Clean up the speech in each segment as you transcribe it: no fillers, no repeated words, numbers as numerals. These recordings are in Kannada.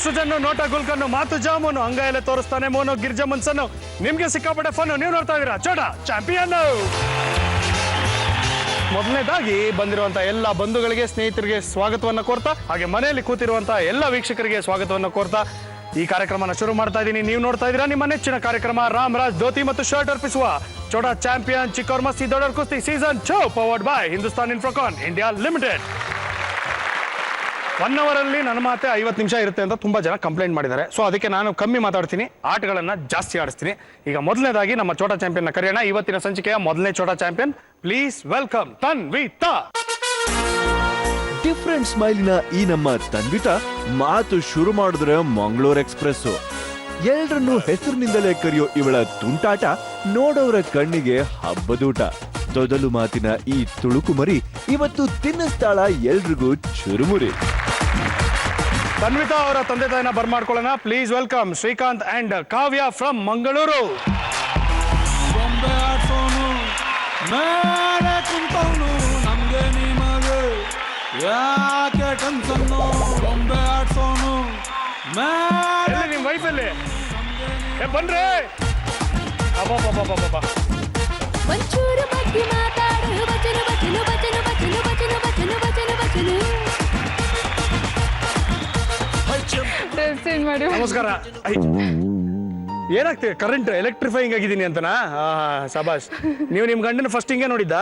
ಸೃಜನ್ನು, ನೋಟ ಗುಲ್ಕನ್ನು, ಮಾತು ಜಾಮೂನು, ಅಂಗ ಎಲ್ಲ ತೋರಿಸ್ತಾನೆ ಮೋನು, ಗಿರ್ಜಾ ಮುನ್ಸನ್ನು. ನಿಮ್ಗೆ ಸಿಕ್ಕಾಪಟ್ಟೆ ಫನ್ನು. ನೀವು ನೋಡ್ತಾ ಇದೀರಾ ಚೋಟ ಚಾಂಪಿಯನ್. ಮೊದಲನೇದಾಗಿ ಬಂದಿರುವಂತ ಎಲ್ಲ ಬಂಧುಗಳಿಗೆ, ಸ್ನೇಹಿತರಿಗೆ ಸ್ವಾಗತವನ್ನ ಕೋರ್ತಾ, ಹಾಗೆ ಮನೆಯಲ್ಲಿ ಕೂತಿರುವಂತಹ ಎಲ್ಲ ವೀಕ್ಷಕರಿಗೆ ಸ್ವಾಗತವನ್ನ ಕೋರ್ತಾ ಈ ಕಾರ್ಯಕ್ರಮನ ಶುರು ಮಾಡ್ತಾ ಇದ್ದೀನಿ. ನೀವು ನೋಡ್ತಾ ಇದ್ದೀರಾ ನಿಮ್ಮ ನೆಚ್ಚಿನ ಕಾರ್ಯಕ್ರಮ ರಾಮರಾಜ್ ಧೋತಿ ಮತ್ತು ಶರ್ಟ್ ಅರ್ಪಿಸುವ ಚೋಟ ಚಾಂಪಿಯನ್ ಚಿಕ್ಕವ್ರ ಮಸ್ತಿ ದೊಡ್ಡವ್ರ ಕುಸ್ತಿ season 2 powered by Hindustan Infocon India Limited. 1 hour ಅಲ್ಲಿ ನನ್ನ ಮಾತೆ 50 ನಿಮಿಷ ಇರುತ್ತೆ ಅಂತ ತುಂಬಾ ಜನ ಕಂಪ್ಲೇಂಟ್ ಮಾಡಿದ್ದಾರೆ. ಸೊ ಅದಕ್ಕೆ ನಾನು ಕಮ್ಮಿ ಮಾತಾಡ್ತೀನಿ, ಆಟಗಳನ್ನ ಜಾಸ್ತಿ ಆಡಿಸ್ತೀನಿ. ಈಗ ಮೊದಲನೇದಾಗಿ ನಮ್ಮ ಚೋಟ ಚಾಂಪಿಯನ್ ನ ಕರೆಯೋಣ. ಇವತ್ತಿನ ಸಂಚಿಕೆಯ ಮೊದಲನೇ Chota champion, please welcome Tanvitha. Different ಸ್ಮೈಲಿನ ಈ ನಮ್ಮ ತನ್ವಿತಾ ಮಾತು ಶುರು ಮಾಡಿದ್ರೆ ಮಂಗಳೂರು ಎಕ್ಸ್ಪ್ರೆಸ್. ಎಲ್ರನ್ನೂ ಹೆಸರಿನಿಂದಲೇ ಕರೆಯೋ ಇವಳ ತುಂಟಾಟ ನೋಡೋರ ಕಣ್ಣಿಗೆ ಹಬ್ಬದೂಟ. ತೊದಲು ಮಾತಿನ ಈ ತುಳುಕು ಮರಿ ಇವತ್ತು ತಿನ್ನಿಸ್ತಾಳ ಎಲ್ರಿಗೂ ಚುರುಮುರಿ. ತನ್ವಿತಾ ಅವರ ತಂದೆ ತಾಯಿನ ಬರ್ಮಾಡ್ಕೊಳ್ಳೋಣ. Please welcome Srikanth and Kavya from Mangaluru. ನಿಮ್ ವೈಫ್ ಅಲ್ಲಿ ಬನ್ರಿ. ಒಂಚೂರು ಮಧ್ಯೆ ಮಾತಾಡು ಬಚಲು ಬಚಲು ಬಚಲು ಬಚಲು ಬಚಲು ಬಚಲು ಬಚಲು ಬಚಲು. ನಮಸ್ಕಾರ. ಏನಾಗ್ತದೆ ಕರೆಂಟ್ ಎಲೆಕ್ಟ್ರಿಫೈಯಿಂಗ್ ಆಗಿದ್ದೀನಿ ಅಂತನಾ? ಸಬಾಷ್. ನೀವು ನಿಮ್ ಗಂಡನ ಫಸ್ಟ್ ಹಿಂಗೆ ನೋಡಿದ್ದ?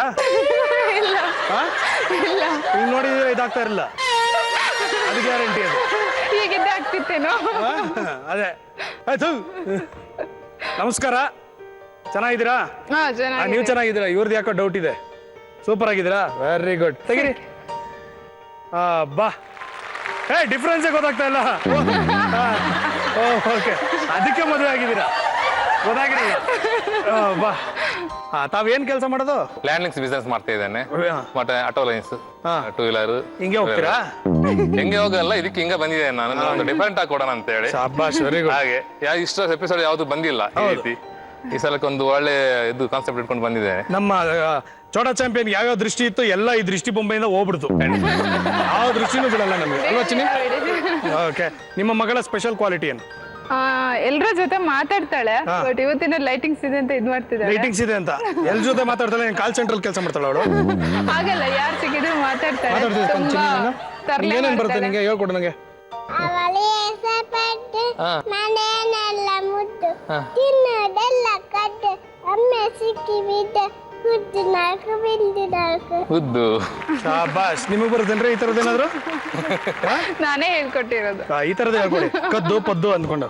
ಹಿಂಗ್ ನೋಡಿದ್ರೆ ಇದಾಗ್ತಾ ಇರಲಿಲ್ಲ, ಅದು ಗ್ಯಾರಂಟಿ. ಅದು ಹೀಗಿದ್ದೆ ಆಗ್ತಿತ್ತೇನೋ. ಅದೇ ಆಯ್ತು. ನಮಸ್ಕಾರ, ಚೆನ್ನಾಗಿದ್ದೀರಾ? ನೀವು ಚೆನ್ನಾಗಿದ್ದೀರಾ? ಇವ್ರದ್ದು ಯಾಕೋ ಡೌಟ್ ಇದೆ. ಸೂಪರ್ ಆಗಿದ್ದೀರಾ? Very good. ತೆಗಿರಿ. ಬಾ. ಡಿಫ್ರೆನ್ಸ್ ಗೊತ್ತಾಗ್ತಾ ಇಲ್ಲ. ಓಕೆ, ಅದಕ್ಕೆ ಮದುವೆ ಆಗಿದ್ದೀರಾ? ಗೊತ್ತಾಗಿರಲ್ಲ. ಬಾ. ತಾವೇನ್ ಕೆಲಸ ಮಾಡೋದು? ಲ್ಯಾಂಡ್ಲಿಂಗ್ಸ್ ಬಿಸ್ನೆಸ್ ಮಾಡ್ತಾ ಇದ್ದೇನೆ. ಮತ್ತೆ ಆಟೋ ಲೈನ್ಸ್, 2 ವೀಲರ್. ಹಿಂಗೆ ಹೋಗ್ತೀರಾ? ಹೆಂಗೆ ಹೋಗಲ್ಲ, ಇದಕ್ಕೆ ಹಿಂಗ ಬಂದಿದೆ. ನಾನು ಒಂದು ಡಿಫರೆಂಟ್ ಆಗಿ ಕೊಡೋಣ ಅಂತ ಹೇಳಿ. ಹಾಗೆ ಇಷ್ಟು ಎಪಿಸೋಡ್ ಯಾವ್ದು ಬಂದಿಲ್ಲ ಈ ರೀತಿ. ಈ ಸಲಕ್ಕೆ ಒಂದು ಒಳ್ಳೆ ಇದು ಕಾನ್ಸೆಪ್ಟ್ ಇಟ್ಕೊಂಡು ಬಂದಿದ್ದೇನೆ. ನಮ್ಮ ಚೋಟ ಚಾಂಪಿಯನ್ ಯಾವ್ಯಾವ ದೃಷ್ಟಿ ಇತ್ತು ಎಲ್ಲ ಈ ದೃಷ್ಟಿ ಬೊಂಬೆಯಿಂದ ಹೋಗ್ಬಿಡ್ತು. ಯಾವ ದೃಷ್ಟಿನೂ ಬಿಡಲ್ಲ ನಮ್ಗೆ, ಅಲ್ವಾ ಚಿನ್ನಿ? ಓಕೆ, ನಿಮ್ಮ ಮಗಳ ಸ್ಪೆಷಲ್ ಕ್ವಾಲಿಟಿ ಏನು? ಎಲ್ರ ಜೊತೆ ಮಾತಾಡ್ತಾಳೆ, ಬಟ್ ಇವತ್ತಿನ ಲೈಟಿಂಗ್ಸ್ ಇದೆ ಅಂತ ಇದ್ ಮಾಡ್ತಿದ್ದಾಳೆ. ಲೈಟಿಂಗ್ಸ್ ಇದೆ ಅಂತ ಎಲ್ ಜೊತೆ ಮಾತಾಡ್ತಾಳೆ? ಕಾಲ್ ಸೆಂಟ್ರಲ್ ಕೆಲಸ ಮಾಡ್ತಾಳೆ ಅವಳು. ಹಾಗಲ್ಲ, ಯಾರು ಸಿಕ್ಕಿದ್ರು ಮಾತಾಡ್ತಾಳೆ. ಏನೇನ್ ಬರುತ್ತೆ ನಿಂಗೆ? ಹೇಳ್ಕೊಡು ನಂಗೆ. ಮನೆಯನ್ನೆಲ್ಲ ಮುದ್ದು, ತಿನ್ನೋದೆಲ್ಲ ಕದ್ದು, ಅಮ್ಮೆ ಸಿಕ್ಕಿ ಬಿದ್ದ ಕುದ್ದು 4 ಬಿಂದು 4. ಉದ್ದು. ಶಾಬಾಷ್. ನಿಮಗೆ ಬರುತ್ತೇನ್ರಿ ಈ ತರದೇನಾದ್ರು? ನಾನೇ ಹೇಳ್ಕೊಟ್ಟಿರೋದು. ಈ ತರದ ಹೇಳ್ಕೊಡಿ. ಕದ್ದು ಪದ್ದು ಅಂದ್ಕೊಂಡು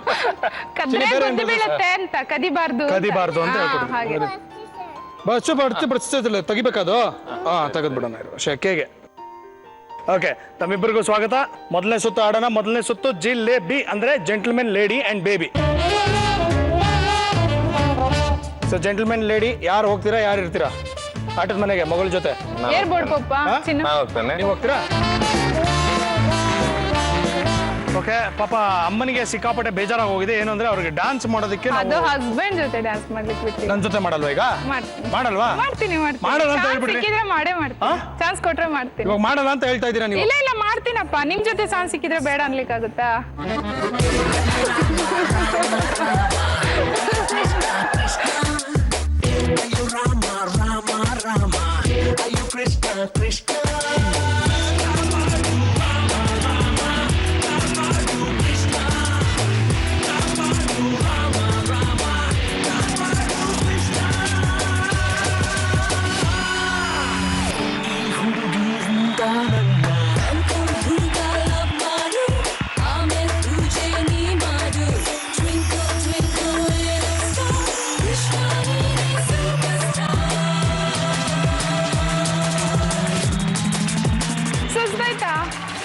ಕದ್ರೆ ಬೀಳುತ್ತೆ ಅಂತ, ಕದಿಬಾರ್ದು ಕದಿಬಾರ್ದು ಅಂತ ಹೇಳ್ಕೊಡಿ. ಬಸ್ಸು ಬಡ್ತಿಲ್ಲ, ತೆಗಿಬೇಕದು. ತೆಗೆದ್ ಬಿಡೋಣ ಶೆಕೆಗೆ. ಓಕೆ, ತಮ್ಮಿಬ್ಬರಿಗೂ ಸ್ವಾಗತ. ಮೊದಲನೇ ಸುತ್ತು ಆಡೋಣ. ಮೊದಲನೇ ಸುತ್ತು ಜಿಲೇಬಿ ಅಂದ್ರೆ gentlemen lady and baby. So gentlemen lady ಯಾರು ಹೋಗ್ತೀರಾ, ಯಾರು ಇರ್ತೀರಾ ಆಟದ ಮನೆಗೆ ಮಗಳ ಜೊತೆ? ನೀವು ಹೋಗ್ತೀರಾ? ಓಕೆ. ಪಾಪ ಅಮ್ಮನಿಗೆ ಸಿಕ್ಕಾಪಟ್ಟೆ ಬೇಜಾರಾಗಿ ಹೋಗಿದೆ. ಏನು ಅಂದ್ರೆ ಅವ್ರಿಗೆ ಡಾನ್ಸ್ ಮಾಡೋದಕ್ಕೆ ಹಸ್ಬೆಂಡ್ ಜೊತೆ ಡಾನ್ಸ್ ಮಾಡ್ಲಿಕ್ಕೆ. ನನ್ನ ಜೊತೆ ಮಾಡಲ್ವಾ ಈಗ? ಮಾಡಲ್ವಾ? ಮಾಡ್ತೀನಿ. ಮಾಡಲ್ಲ ಅಂತ ಹೇಳ್ಬಿಟ್ರಿ. ಮಾಡೇ ಮಾಡ್ತೀನಿ. ಚಾನ್ಸ್ ಕೊಟ್ರೆ ಮಾಡ್ತೀನಿ. ಇವಾಗ ಮಾಡಲ್ಲ ಅಂತ ಹೇಳ್ತಾ ಇದ್ದೀರಾ ನೀವು? ಇಲ್ಲ ಮಾಡ್ತೀನಪ್ಪ. ನಿಮ್ ಜೊತೆ ಚಾನ್ಸ್ ಸಿಕ್ಕಿದ್ರೆ ಬೇಡ ಅನ್ಲಿಕ್ಕಾಗುತ್ತಾ?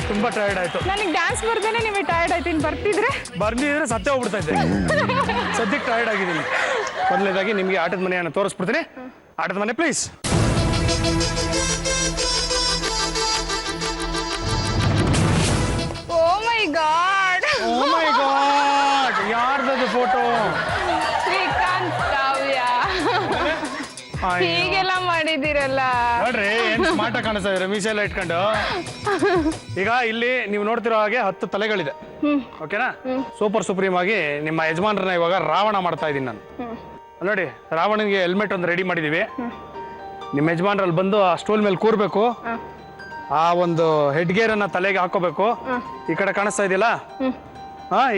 ತುಂಬಾ ಟೈರ್ಡ್ ಆಯ್ತು. ನನಗೆ ಡ್ಯಾನ್ಸ್ ಬರ್ದೇನೆ ನಿಮಗೆ ಟೈರ್ಡ್ ಆಯ್ತು. ಇನ್ನು ಬರ್ತಿದ್ರೆ ಸತ್ಯ ಹೋಗ್ಬಿಡ್ತಾ ಇದ್ದೆ. ಸದ್ಯಕ್ಕೆ ಟೈರ್ಡ್ ಆಗಿದ್ದೀನಿ. ಮೊದಲನೇದಾಗಿ ನಿಮಗೆ ಆಟದ ಮನೆಯನ್ನು ತೋರಿಸ್ಬಿಡ್ತೀನಿ. ಆಟದ ಮನೆ ಪ್ಲೀಸ್. ಓ ಮೈ ಗಾಡ್, ಯಾರ್ದದು ಫೋಟೋ? ಶ್ರೀಕಾಂತ್ ಕಾವ್ಯ. ಹೀಗೆಲ್ಲ ಮಾಡಿದಿರಲ್ಲ. ನೋಡ್ರಿ ಏನ್ ಸ್ಮಾರ್ಟ್ ಆಗಿ ಕಾಣಿಸ್ತಾ ಇದ್ರೆ ಮೀಸೆ ಎಲ್ಲ ಇಟ್ಕೊಂಡು. ಈಗ ಇಲ್ಲಿ ನೀವು ನೋಡ್ತಿರೋ ಹಾಗೆ 10 ತಲೆಗಳಿದೆ, ಓಕೆನಾ? ಸೂಪರ್ ಸುಪ್ರೀಂ ಆಗಿ ನಿಮ್ಮ ಯಜಮಾನ್ರನ್ನ ಇವಾಗ ರಾವಣ ಮಾಡ್ತಾ ಇದೀನಿ ನಾನು. ನೋಡಿ, ರಾವಣನಿಗೆ ಹೆಲ್ಮೆಟ್ ಒಂದು ರೆಡಿ ಮಾಡಿದೀವಿ. ನಿಮ್ಮ ಯಜಮಾನ್ರಲ್ಲಿ ಬಂದು ಆ ಸ್ಟೂಲ್ ಮೇಲೆ ಕೂರ್ಬೇಕು, ಆ ಒಂದು ಹೆಡ್ ಗೇರ್ ಅನ್ನ ತಲೆಗೆ ಹಾಕೋಬೇಕು. ಈ ಕಡೆ ಕಾಣಿಸ್ತಾ ಇದೆಯಲ್ಲ,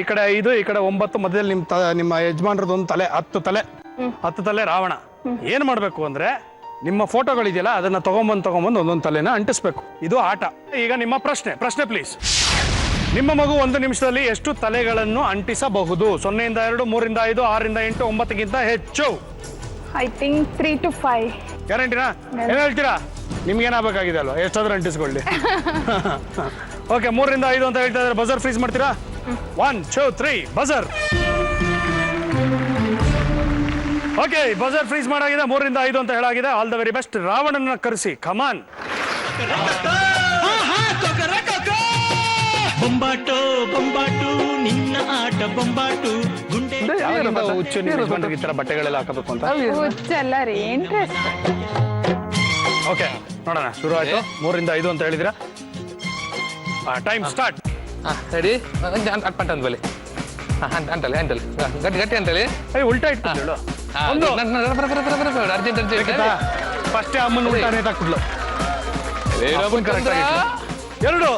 ಈ ಕಡೆ 5, ಈ ಕಡೆ 9, ಮಧ್ಯದಲ್ಲಿ ನಿಮ್ಮ ಯಜಮಾನ್ರದ್ದು ಒಂದು ತಲೆ, 10 ತಲೆ ರಾವಣ. ಏನ್ ಮಾಡ್ಬೇಕು ಅಂದ್ರೆ ನಿಮ್ಮ ಫೋಟೋಗಳಿದೆಯಲ್ಲ ಅದನ್ನ ತಗೊಂಬಂದು ಒಂದೊಂದು ತಲೆನ ಅಂಟಿಸ್ಬೇಕು. ಇದು ಆಟ. ಈಗ ನಿಮ್ಮ ಪ್ರಶ್ನೆ ಪ್ಲೀಸ್. ನಿಮ್ಮ ಮಗು 1 ನಿಮಿಷದಲ್ಲಿ ಎಷ್ಟು ತಲೆಗಳನ್ನು ಅಂಟಿಸಬಹುದು? 0 ಇಂದ 2, 3 ಇಂದ 5, 6 ಇಂದ 8, 9ಗಿಂತ ಹೆಚ್ಚು. I think 3 to 5. ಗ್ಯಾರಂಟಿನಾ? ಏನ್ ಹೇಳ್ತೀರಾ? ನಿಮ್ಗೇನಾಗಬೇಕಾಗಿದೆ ಅಲ್ವಾ, ಎಷ್ಟಾದ್ರೂ ಅಂಟಿಸ್ಕೊಳ್ಳಿ. ಓಕೆ, 3 ಇಂದ 5 ಅಂತ ಹೇಳ್ತಾ ಇದ್ರೆ ಬಜರ್ ಫ್ರೀಸ್ ಮಾಡ್ತೀರಾ? 1, 2, 3 ಬಜರ್. ಓಕೆ, ಬಜರ್ ಫ್ರೀಸ್ ಮಾಡಾಗಿದೆ. 3 ಇಂದ 5 ಅಂತ ಹೇಳಾಗಿದೆ. All the very best. ರಾವಣನ ಕರೆಸಿ, ಕಮಾನ್. ಬೊಂಬಾಟು ಬೊಂಬಾಟು ನಿನ್ನ ಆಟ ಬೊಂಬಾಟು ಗುಂಡೆ. ಹುಚ್ಚು ನಿಮ್ಮ ಯಜಮಾನ್ರಿಗೆ ಈ ತರ ಬಟ್ಟೆಗಳೆಲ್ಲ ಹಾಕಬೇಕು ಅಂತ. ಹುಚ್ಚಲ್ಲ ರೀ, ಇಂಟ್ರೆಸ್ಟ್. ಓಕೆ, ನೋಡೋಣ. ಶುರು ಆಯ್ತು. 3 ಇಂದ 5 ಅಂತ ಹೇಳಿದಿರಾ? Time start. ರೆಡಿ? ಅಂಟಂತ ಬಲಿ ಅಂಟಲಿ ಗಟ್ಟಿ ಅಂತಲಿ. ಉಲ್ಟಾ ಇಟ್ಕೊಂಡು ಅರ್ಜೆಂಟ್ ಫಸ್ಟ್ ಅಮ್ಮನ ಉಲ್ಟಾ ನೇತಾಕ್ಬಿಡ್ಲು. 2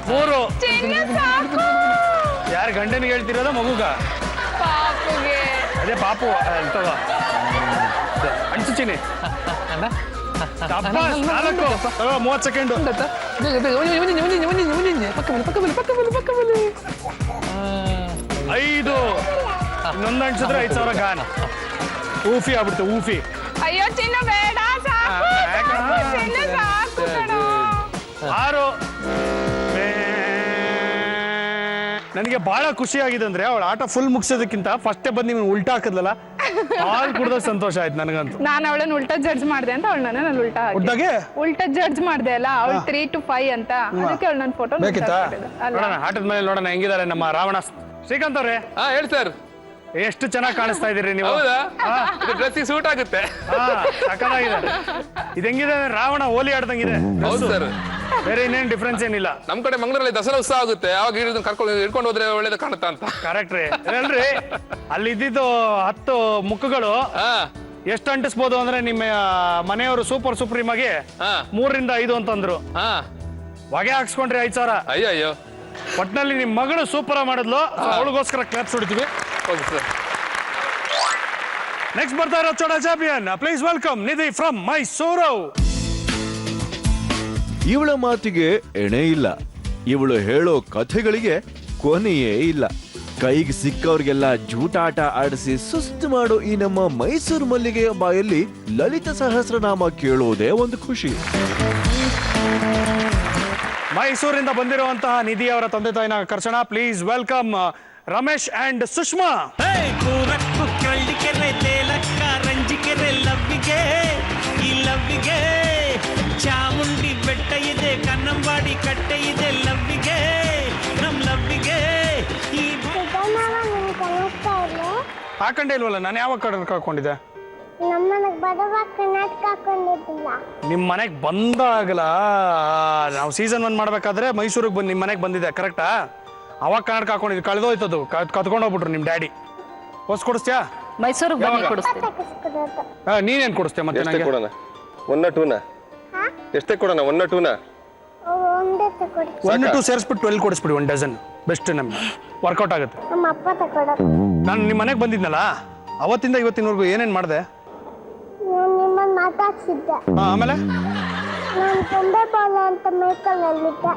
3. ಯಾರು ಗಂಡನಿಗೆ ಹೇಳ್ತಿರೋದ ಮಗುಗ? ಪಾಪುಗೆ. ಅದೇ ಪಾಪು ತಗೋ ಅಂಟಿಸ್ತೀನಿ. 30 ಸೆಕೆಂಡ್. 5. ಇನ್ನೊಂದು ಅಂಟಿಸಿದ್ರೆ 5,000 ಗಾನ. ಊಫಿ ಆಗ್ಬಿಡ್ತು, ಊಫಿ. ಅಯ್ಯೋ ಚಿನ್ನ ಬೇಡ, ಸಾಕು ಚಿನ್ನ, ಸಾಕು ಕಣೋ. 6. ನನಗೆ ಬಹಳ ಖುಷಿ ಆಗಿದೆ ಅಂದ್ರೆ ಅವಳ ಆಟ ಫುಲ್ ಮುಗಿಸೋದಕ್ಕಿಂತ ಫಸ್ಟೇ ಬಂದು ನೀವು ಉಲ್ಟಾ ಹಾಕಿದ್ಲಲ್ಲ, ಹಾಲ್ ಕುಡ್ದ ಸಂತೋಷ ಆಯ್ತು ನನಗಂತೂ. ನಾನು ಅವಳನ್ನ ಉಲ್ಟಾ ಜಡ್ಜ್ ಮಾಡಿದೆ ಅಂತ ಅವಳು ನನ್ನ ಉಲ್ಟಾ ಜಡ್ಜ್ ಮಾಡಿದೆ ಅಲ್ಲ, ಅವಳು 3 to 5 ಅಂತ. ಅದಕ್ಕೆ ಅವಳು ನನ್ನ ಫೋಟೋ ಬೇಕಿತ್ತಾ? ನೋಡೋಣ ಆಟದ ಮೇಲೆ ನೋಡೋಣ ಹೆಂಗಿದ್ದಾರೆ ನಮ್ಮ ರಾವಣ. ಶ್ರೀಕಾಂತ್ ಅವ್ರೆ, ಹೇಳಿ ಸರ್. ಎಷ್ಟು ಚೆನ್ನಾಗಿ ಕಾಣಿಸ್ತಾ ಇದೀರಿ ನೀವು. ಹೌದಾ? ಡ್ರೆಸ್ಸಿಗೆ ಸೂಟ್ ಆಗುತ್ತೆ. ಸಕ್ಕತ್ತಾಗಿದೆ. ಇದು ಹೆಂಗಿದೆ? ರಾವಣ ಹೋಲಿ ಆಡ್ದಂಗಿದೆ. ಹೌದು ಸರ್. ಬೇರೆ ಇನ್ನೇನು ಡಿಫ್ರೆನ್ಸ್ ಏನಿಲ್ಲ. ನಮ್ ಕಡೆ ಮಂಗಳೂರಲ್ಲಿ ದಸರಾ ಉತ್ಸವ ಆಗುತ್ತೆ, ಅವಾಗ ಹಿಡ್ಕೊಂಡು ಹೋದ್ರೆ ಒಳ್ಳೇದು ಕಾಣುತ್ತಾ ಅಂತ. ಕರೆಕ್ಟ್ ರೀ. ಅಲ್ರಿ, ಅಲ್ಲಿ ಇದ್ದಿದ್ದು 10 ಮುಖಗಳು ಎಷ್ಟು ಅಂಟಿಸ್ಬೋದು ಅಂದ್ರೆ ನಿಮ್ಮ ಮನೆಯವರು ಸೂಪರ್ ಸುಪ್ರೀಮ್ ಆಗಿ 3 ಇಂದ 5 ಅಂತಂದ್ರು. ಹೊಗೆ ಹಾಕ್ಸ್ಕೊಂಡ್ರಿ 5,000. ಅಯ್ಯೋ. ಒಟ್ನಲ್ಲಿ ನಿಮ್ ಮಗಳು ಸೂಪರ್ ಮಾಡಿದ್ಲು, ಅವಳಿಗೋಸ್ಕರ ಕ್ಲಾಪ್ಸ್ ಹೊಡಿತೀವಿ. ನೆಕ್ಸ್ಟ್ ಬರ್ತಾ ಇರೋ Chota champion, please welcome Nidhi from Mysuru. ಇವಳ ಮಾತಿಗೆ ಎಣೆ ಇಲ್ಲ, ಇವಳು ಹೇಳೋ ಕಥೆಗಳಿಗೆ ಕೊನೆಯೇ ಇಲ್ಲ. ಕೈಗೆ ಸಿಕ್ಕವ್ರಿಗೆಲ್ಲ ಜೂಟಾಟ ಆಡಿಸಿ ಸುಸ್ತು ಮಾಡೋ ಈ ನಮ್ಮ ಮೈಸೂರು ಮಲ್ಲಿಗೆಯ ಬಾಯಲ್ಲಿ ಲಲಿತ ಸಹಸ್ರನಾಮ ಕೇಳೋದೇ ಒಂದು ಖುಷಿ. ಮೈಸೂರಿಂದ ಬಂದಿರುವಂತಹ ನಿಧಿ ಅವರ ತಂದೆ ತಾಯಿನ ಕರ್ಸೋಣ. Please welcome Ramesh and Sushma. ಕೂರಕ್ಕು ಕಳ್ಳಿಕೆರೆ ತೇಲಕ್ಕ ರಂಜಿಕೆರೆ ಲವ್ವಿಗೆ ಈ ಲವ್ವಿಗೆ ಚಾಮುಂಡಿ ಬೆಟ್ಟ ಇದೆ, ಕನ್ನಂಬಾಡಿ ಕಟ್ಟೆ ಇದೆ, ಲವ್ವಿಗೆ ನಮ್ ಲವ್ವಿಗೆ ಈ ಹಾಕೊಂಡೇ ಇಲ್ವಲ್ಲ? ನಾನು ಯಾವಾಗ ಕಡೆ ಹಾಕೊಂಡಿದ್ದೆ? ನಮ್ಮನೆಗೆ ಬರುವಾಗ ಕರ್ನಾಟಕ ಹಾಕೊಂಡಿದ್ದಿಲ್ಲ. ನಿಮ್ಮ ಮನೆಗೆ ಬಂದಾಗಲ ನಾವು ಸೀಸನ್ 1 ಮಾಡ್ಬೇಕಾದ್ರೆ ಮೈಸೂರಿಗೆ ಬಂದು ನಿಮ್ಮ ಮನೆಗೆ ಬಂದಿದ್ದೆ, ಕರೆಕ್ಟಾ? ಅವಾಗ ಕರ್ನಾಟಕ ಹಾಕೊಂಡಿದ್ವಿ. ಕಳೆದೋಯ್ತದು, ಕತ್ಕೊಂಡು ಹೋಗ್ಬಿಟ್ರು ನಿಮ್ಮ ಡ್ಯಾಡಿ. ಹೊಸ ಕೊಡಿಸ್ತೀಯಾ? ಮೈಸೂರಿಗೆ ಬಂದು ಕೊಡಿಸ್ತೀನಿ. ನೀನೇನ್ ಕೊಡಿಸ್ತೀಯ ಮತ್ತೆ ನನಗೆ? ಕೊಡೋಣ 1 2ನ ಎಷ್ಟೇ ಕೊಡೋಣ? 1 2ನ ಒಂದೇ ತಗೊಳ್ಳಿ. 1 2 ಸೇರಿಸ್ಬಿಟ್ಟು 12 ಕೊಡಿಸ್ಬಿಡಿ, 1 ಡಜನ್. ಬೆಸ್ಟ್ ನಮ್ಗೆ ವರ್ಕೌಟ್ ಆಗುತ್ತೆ. ನಮ್ಮ ಅಪ್ಪ ತಗೊಳ್ಳೋದು. ನಾನು ನಿಮ್ಮ ಮನೆಗೆ ಬಂದಿದ್ನಲ್ಲ, ಅವತ್ತಿಂದ ಇವತ್ತಿನವರೆಗೂ ಏನೇನ್ ಮಾಡಿದೆ? ನಾನು ನಿಮ್ಮನ್ನ ಮಾತಾಡ್ಸಿದ್ದೆ. ಆಮೇಲೆ ನಾನು ಬೊಂಬೆ ಬಾಲ ಅಂತ ಮೈಕಲ್ ಹೇಳಿದ್ದೆ.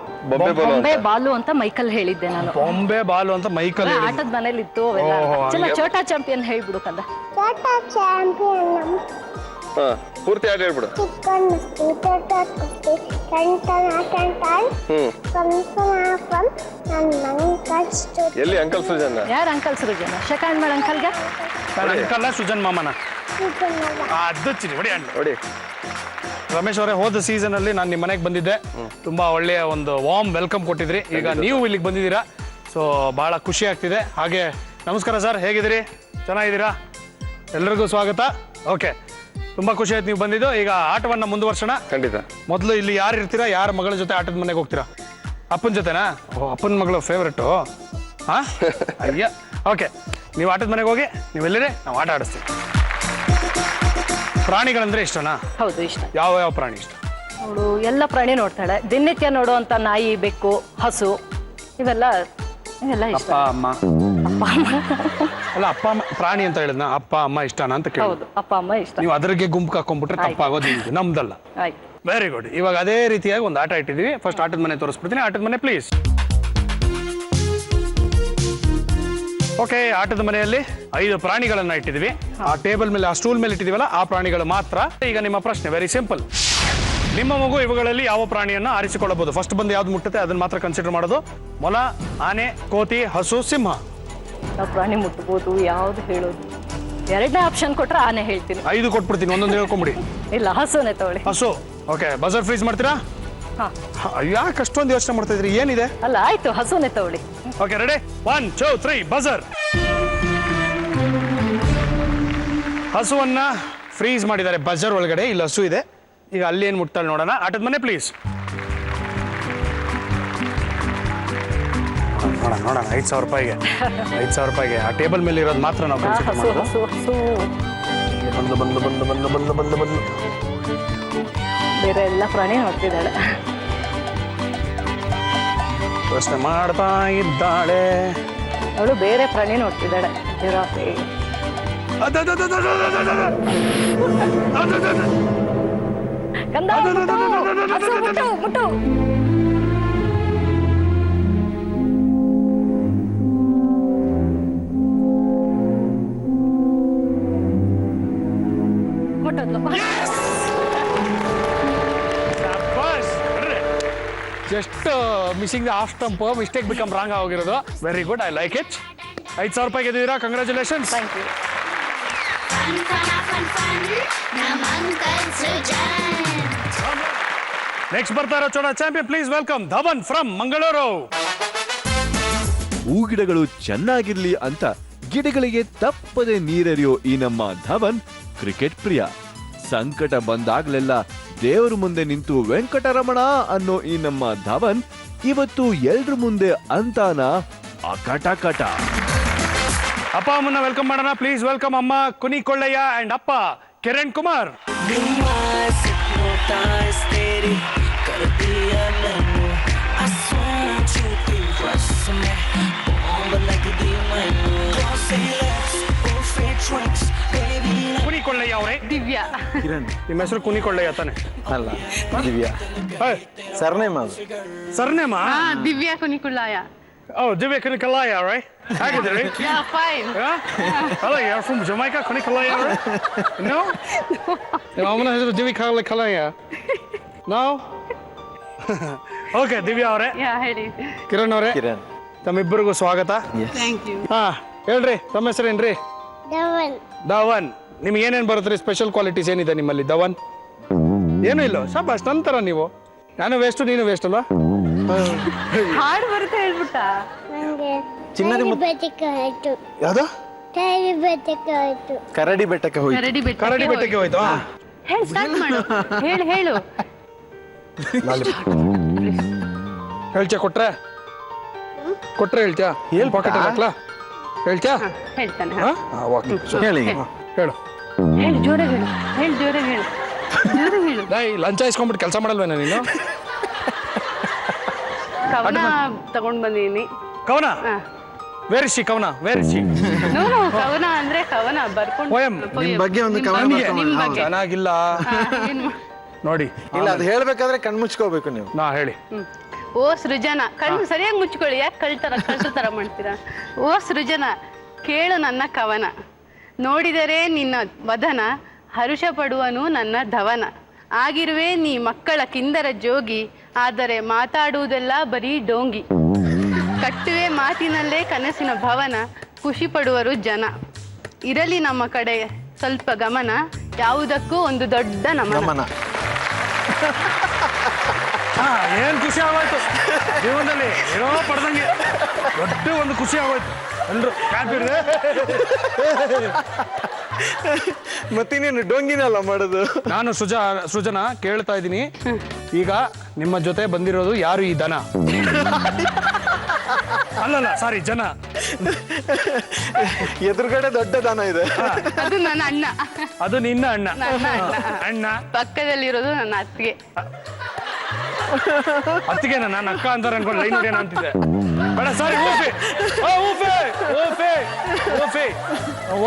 ಬೊಂಬೆ ಬಾಲು ಅಂತ ಮೈಕಲ್ ಹೇಳಿದ್ದೆ ನಾನು. ಬೊಂಬೆ ಬಾಲು ಅಂತ ಮೈಕಲ್ ಆಟದ ಮನೇಲಿ ಇತ್ತು ಅವೆಲ್ಲ. ಚೋಟಾ ಚಾಂಪಿಯನ್ ಹೇಳ್ಬಿಡು ಕಂದ. ಚೋಟಾ ಚಾಂಪಿಯನ್ ಪೂರ್ತಿ ಹಾಡು ಹೇಳ್ಬಿಡು. ಚಿಕ್ಕಣ್ಣ ತೋಟ ಕುಸ್ತಿ ಟಂಟನ ಟಂಟನ್ ಕನ್ಸನಾಫನ್ ನನ್ನ ಅಂಕಲ್ ಸ್ಟೋರಿ. ಎಲ್ಲಿ ಅಂಕಲ್ ಸುಜನ್? ಯಾರು ಅಂಕಲ್ ಸೃಜನ? ಶೆಕಾಂಡ್ ಮಾಡ ಅಂಕಲ್ಗೆ. ಅಂಕಲ್ ಸುಜನ್ ಮಾಮನ ಅದು ಚಿನಿ ಹೊಡಿ ಅಣ್ಣ ನೋಡಿ. ರಮೇಶ್ ಅವರೇ, ಹೋದ ಸೀಸನ್ ಅಲ್ಲಿ ನಾನು ನಿಮ್ಮ ಮನೆಗೆ ಬಂದಿದ್ದೆ. ತುಂಬಾ ಒಳ್ಳೆಯ ಒಂದು ವಾರ್ಮ್ ವೆಲ್ಕಮ್ ಕೊಟ್ಟಿದ್ರಿ. ಈಗ ನೀವು ಇಲ್ಲಿಗೆ ಬಂದಿದ್ದೀರಾ, ಸೊ ಬಹಳ ಖುಷಿ ಆಗ್ತಿದೆ. ಹಾಗೆ ನಮಸ್ಕಾರ ಸರ್, ಹೇಗಿದ್ದೀರಿ? ಚೆನ್ನಾಗಿದ್ದೀರಾ? ಎಲ್ರಿಗೂ ಸ್ವಾಗತ. ಓಕೆ, ತುಂಬ ಖುಷಿ ಆಯ್ತು ನೀವು ಬಂದಿದ್ದು. ಈಗ ಆಟವನ್ನು ಮುಂದುವರ್ಸೋಣ. ಖಂಡಿತ. ಮೊದಲು ಇಲ್ಲಿ ಯಾರು ಇರ್ತೀರಾ? ಯಾರ ಮಗಳ ಜೊತೆ ಆಟದ ಮನೆಗೆ ಹೋಗ್ತೀರಾ? ಅಪ್ಪನ ಜೊತೆನಾ? ಓ, ಅಪ್ಪನ ಮಗಳು ಫೇವ್ರೇಟು. ಹಾಂ, ಅಯ್ಯ. ಓಕೆ, ನೀವು ಆಟದ ಮನೆಗೆ ಹೋಗಿ, ನೀವೆಲ್ಲಿರಿ, ನಾವು ಆಟ ಆಡಿಸ್ತೀವಿ. ಪ್ರಾಣಿಗಳಂದ್ರೆ ಇಷ್ಟನಾ? ಹೌದು, ಇಷ್ಟ. ಯಾವ ಯಾವ ಪ್ರಾಣಿ ಇಷ್ಟ? ಅವಳು ಎಲ್ಲ ಪ್ರಾಣಿ ನೋಡ್ತಾಳೆ. ದಿನನಿತ್ಯ ನೋಡುವಂತ ನಾಯಿ, ಬೆಕ್ಕು, ಹಸು ಇವೆಲ್ಲ ಇಷ್ಟ. ಅಪ್ಪ ಅಮ್ಮ ಅಲ್ಲ, ಅಪ್ಪ ಅಮ್ಮ ಪ್ರಾಣಿ ಅಂತ ಹೇಳಿದ್ನ, ಅಪ್ಪ ಅಮ್ಮ ಇಷ್ಟನಾ ಅಂತ ಕೇಳಿ. ಹೌದು, ಅಪ್ಪ ಅಮ್ಮ ಇಷ್ಟ. ನೀವು ಅದರಿಗೆ ಗುಂಪು ಹಾಕೊಂಡ್ಬಿಟ್ರೆ ತಪ್ಪಾಗೋದು ನಿಮ್ದು, ನಮ್ದಲ್ಲ. ಆಯ್ತು, ವೆರಿ ಗುಡ್. ಇವಾಗ ಅದೇ ರೀತಿಯಾಗಿ ಒಂದು ಆಟ ಇಟ್ಟಿದ್ದೀವಿ. ಫಸ್ಟ್ ಆಟದ ಮನೆ ತೋರಿಸ್ಬಿಡ್ತೀನಿ. ಆಟದ ಮನೆ ಪ್ಲೀಸ್. ಓಕೆ, ಆಟದ ಮನೆಯಲ್ಲಿ 5 ಪ್ರಾಣಿಗಳನ್ನ ಇಟ್ಟಿದ್ದೀವಿ. ಆ ಟೇಬಲ್ ಮೇಲೆ, ಆ ಸ್ಟೂಲ್ ಮೇಲೆ ಇಟ್ಟಿದ್ದೀವಲ್ಲ, ಆ ಪ್ರಾಣಿಗಳು ಮಾತ್ರ. ಈಗ ನಿಮ್ಮ ಪ್ರಶ್ನೆ ವೆರಿ ಸಿಂಪಲ್. ನಿಮ್ಮ ಮಗು ಇವುಗಳಲ್ಲಿ ಯಾವ ಪ್ರಾಣಿಯನ್ನು ಆರಿಸಿಕೊಳ್ಳಬಹುದು? ಫಸ್ಟ್ ಬಂದು ಯಾವ್ದು ಮುಟ್ಟುತ್ತೆ ಅದನ್ನ ಮಾತ್ರ ಕನ್ಸಿಡರ್ ಮಾಡೋದು. ಮೊಲ, ಆನೆ, ಕೋತಿ, ಹಸು, ಸಿಂಹ. ನಾವು ಪ್ರಾಣಿ ಮುಟ್ಬೋದು, ಯಾವ್ದು ಹೇಳೋದು? 2ನೇ ಆಪ್ಷನ್ ಕೊಟ್ರೆ ಆನೆ ಹೇಳ್ತೀನಿ. 5 ಕೊಟ್ಬಿಡ್ತೀನಿ, ಒಂದೊಂದು ಹೇಳ್ಕೊಂಬಿಡಿ. ಇಲ್ಲ, ಹಸುನೇ ತಗೊಳ್ಳಿ. ಹಸು. ಓಕೆ, ಬಜರ್ ಫ್ರೀಸ್ ಮಾಡ್ತೀರಾ? ಯಾಕೆ ಅಷ್ಟೊಂದು ಯೋಚನೆ ಮಾಡ್ತಾ ಇದ್ರಿ? ಏನಿದೆ? ಅಲ್ಲ, ಆಯ್ತು, ಹಸುನೇ ತಗೊಳ್ಳಿ. Okay, ready? 1 2 3 ಬಜರ್. ಹಸುವನ್ನ ಫ್ರೀಸ್ ಮಾಡಿದ್ದಾರೆ ಬಜರ್ ಒಳಗಡೆ. ಇಲ್ಲಿ ಹಸು ಇದೆ. ಈಗ ಅಲ್ಲಿ ಏನು ಮುಟ್ತಾಳೆ ನೋಡೋಣ. ಆಟದ ಮನೆ ಪ್ಲೀಸ್. ನೋಡೋಣ 5,000 ರೂಪಾಯಿಗೆ. 5,000 ರೂಪಾಯಿಗೆ ಆ ಟೇಬಲ್ ಮೇಲೆ ಇರೋದು ಮಾತ್ರ ನಾವು ಕನ್ಸಿಡರ್ ಹಸು ಮಾಡೋದು. ಹಸು ಹಸು. ಬಂದು ಬಂದು ಬಂದು ಬಂದು ಬಂದು ಬಂದು ಬಂದು ಬೇರೆ ಎಲ್ಲ ಪ್ರಾಣಿ ನೋಡ್ತಿದ್ದಾಳೆ. ಪ್ರಶ್ನೆ ಮಾಡ್ತಾ ಇದ್ದಾಳೆ. ಅವಳು ಬೇರೆ ಪ್ರಾಣಿ ನೋಡ್ತಿದ್ದಾಳೆ. ಜಿರಾಫೆ. ಕಂದ, ಮುಟ್ಟು, ಹಸು ಮುಟ್ಟು, ಮುಟ್ಟು. ಮುಟ್ಟೋದ್ಲು. Just missing the half stump. Mistake become wrong ಆಗಿರೋದು. Very good, I like it. 5,000 ರೂಪಾಯಿ ಗೆದ್ದಿದ್ದೀರಾ. ಕಂಗ್ರ್ಯಾಚುಲೇಷನ್ಸ್. Thank you. ನೆಕ್ಸ್ಟ್ ಬರ್ತಾ ಇರೋ Chota champion, please welcome Dhawan from Mangaluru. ಹೂಗಿಡಗಳು ಚೆನ್ನಾಗಿರ್ಲಿ ಅಂತ ಗಿಡಗಳಿಗೆ ತಪ್ಪದೆ ನೀರೆರೆಯೋ ಈ ನಮ್ಮ ಧವನ್ ಕ್ರಿಕೆಟ್ ಪ್ರಿಯ. ಸಂಕಟ ಬಂದಾಗ್ಲೆಲ್ಲ ದೇವರ ಮುಂದೆ ನಿಂತು ವೆಂಕಟರಮಣ ಅನ್ನೋ ಈ ನಮ್ಮ ಧವನ್ ಇವತ್ತು ಎಲ್ರ ಮುಂದೆ ಅಂತಾನ ಅಕಟಕಟ. ಅಪ್ಪ ಅಮ್ಮನ್ನ ವೆಲ್ಕಮ್ ಮಾಡೋಣ. ಪ್ಲೀಸ್ ವೆಲ್ಕಮ್ ಅಮ್ಮ ಕುನಿಕೊಳ್ಳಯ್ಯ ಅಂಡ್ ಅಪ್ಪ ಕಿರಣ್ ಕುಮಾರ್. ಕುನಿಕೊಳ್ಳಯ್ಯ ಅವರೇ. ದಿವ್ಯಾ. ನಿಮ್ಮ ಹೆಸರು ಕುನಿಕೊಳ್ಳಯ್ಯ ತಾನೆ? ಅಲ್ಲ, ದಿವ್ಯಾ. ಸರ್ನೇಮ್ ಅದು. ಸರ್ನೇಮಾ? Divya ಕುನಿಕುಳ್ಳಾಯ. Oh, Divya Kunikalaya, right? Hagadiri? Yeah, fine. Yeah? Hello, you're from Jamaica, Kunikalaya, right? No? I'm going to have Divya Kunikalaya. No? Okay, Divya ಅವರೇ. Yeah, ಹೇಳಿ. ಕಿರಣ್ ಅವರೇ. ಕಿರಣ್. ತಮ್ಮಿಬ್ಬರಿಗೂ ಸ್ವಾಗತ. Thank you. ಹಾ, ಹೇಳ್ರಿ ತಮ್ಮ ಹೆಸರೇನ್ರಿ? ಧವನ್. ಧವನ್. ನಿಮ್ಗೆ ಏನೇನು ಬರುತ್ತೆ ರೀ? ಸ್ಪೆಷಲ್ ಕ್ವಾಲಿಟೀಸ್ ಏನಿದೆ ನಿಮ್ಮಲ್ಲಿ ಧವನ್? ಏನೂ ಇಲ್ಲ. ಶಾಬಾಸ್, ನಂತರ ನೀವು. ನಾನು ವೇಸ್ಟು, ನೀನು ವೇಸ್ಟ್ ಅಲ್ವಾ? ಹಾಡು ಬರುತ್ತೆ ಹೇಳ್ಬಿಟ್ಟ. ನಂಗೆ ಚಿನ್ನದ ಬೆಟ್ಟಕ್ಕೆ ಹೋಯ್ತು. ಯಾವ್ದು? ಕರಡಿ ಬೆಟ್ಟಕ್ಕೆ ಹೋಯ್ತು. ಕರಡಿ ಬೆಟ್ಟಕ್ಕೆ ಹೋಯ್ತು. ಕರಡಿ ಬೆಟ್ಟಕ್ಕೆ ಹೋಯ್ತು. ಹೇಳು, ಸ್ಟಾರ್ಟ್ ಮಾಡು. ಹೇಳು. ಹೇಳ್ತೀಯ? ಕೊಟ್ರೆ ಹೇಳ್ತೀಯಾ? ಹೇಳ್ ಪಾಕೆಟ್ ಹಾಕ್ಲಾ? ಹೇಳ್ತೀಯಾ? ಹೇಳ್ತಾನೆ. ಹೇಳಿ. ಹೇಳು. ಹೇಳು, ಜೋರಾಗಿ ಹೇಳು. ಲಂಚ ಇಸ್ಕೊಂಡ್ಬಿಟ್ಟು ಕೆಲಸ ಮಾಡಲ್ವೇನ ನೀನು? ಕವನ ತಗೊಂಡ್ ಬಂದೀನಿ. ಕವನ? Where is she? ಕವನ ವೇರ್ ಇಸ್ ಶಿ? ಕವನ ಅಂದ್ರೆ ಕವನ ಬರ್ಕೊಂಡು. ಪೋಯಂ. ನಿಮ್ ಬಗ್ಗೆ ಒಂದು ಕವನ ನಿಮ್ ಬಗ್ಗೆ. ಚೆನ್ನಾಗಿಲ್ಲ ನೋಡಿ. ಇಲ್ಲ, ಅದು ಹೇಳ್ಬೇಕಾದ್ರೆ ಕಣ್ಮುಚ್ಕೋಬೇಕು ನೀವು. ನಾ ಹೇಳಿ. ಓ ಸೃಜನ, ಕಣ್ಣು ಸರಿಯಾಗಿ ಮುಚ್ಕೊಳ್ಳಿ. ಯಾಕೆ ಕಳ್ಸೋ ತರ ಮಾಡ್ತೀರಾ? ಓ ಸೃಜನ, ಕೇಳು ನನ್ನ ಕವನ. ನೋಡಿದರೆ ನಿನ್ನ ವದನ, ಹರುಷ ಪಡುವನು ನನ್ನ ಧವನ. ಆಗಿರುವೆ ನೀ ಮಕ್ಕಳ ಕಿಂದರ ಜೋಗಿ, ಆದರೆ ಮಾತಾಡುವುದೆಲ್ಲ ಬರೀ ಡೋಂಗಿ. ಕಟ್ಟುವೆ ಮಾತಿನಲ್ಲೇ ಕನಸಿನ ಭವನ, ಖುಷಿ ಪಡುವರು ಜನ. ಇರಲಿ ನಮ್ಮ ಕಡೆ ಸ್ವಲ್ಪ ಗಮನ, ಯಾವುದಕ್ಕೂ ಒಂದು ದೊಡ್ಡ ನಮನ. ಏನ್ ಖುಷಿ ಆಗೋಯ್ತು ಜೀವನದಲ್ಲಿ ಏನೋ ಪಡೆದಂಗೆ ದೊಡ್ಡ ಒಂದು ಖುಷಿ ಆಗೋಯ್ತು ಎಲ್ರು ಕಾಪಿರ್ದೆ. ಮತ್ತಿನೇನು ಡೊಂಗಿನಲ್ಲ ಮಾಡೋದು. ನಾನು ಸೃಜನಾ ಕೇಳ್ತಾ ಇದ್ದೀನಿ, ಈಗ ನಿಮ್ಮ ಜೊತೆ ಬಂದಿರೋದು ಯಾರು ಈ ದನ? ಅಲ್ಲಲ್ಲ ಸಾರಿ ಜನ. ಎದುರುಗಡೆ ದೊಡ್ಡ ದನ ಇದೆ. ಅದು ನನ್ನ ಅಣ್ಣ. ಅದು ನಿನ್ನ ಅಣ್ಣ. ನನ್ನ ಅಣ್ಣ ಪಕ್ಕದಲ್ಲಿರೋದು ನನ್ನ ಅತ್ತಿಗೆ. ಅತ್ತಿಗೆ ನಾನು ಅಕ್ಕ ಅಂತಾರೆ ಅನ್ಕೊಂಡು ಲೈನ್ ಹೊಡೆಯೋಣ ಅಂತಿದ್ದೆ. ಬೇಡ ಸಾರಿ.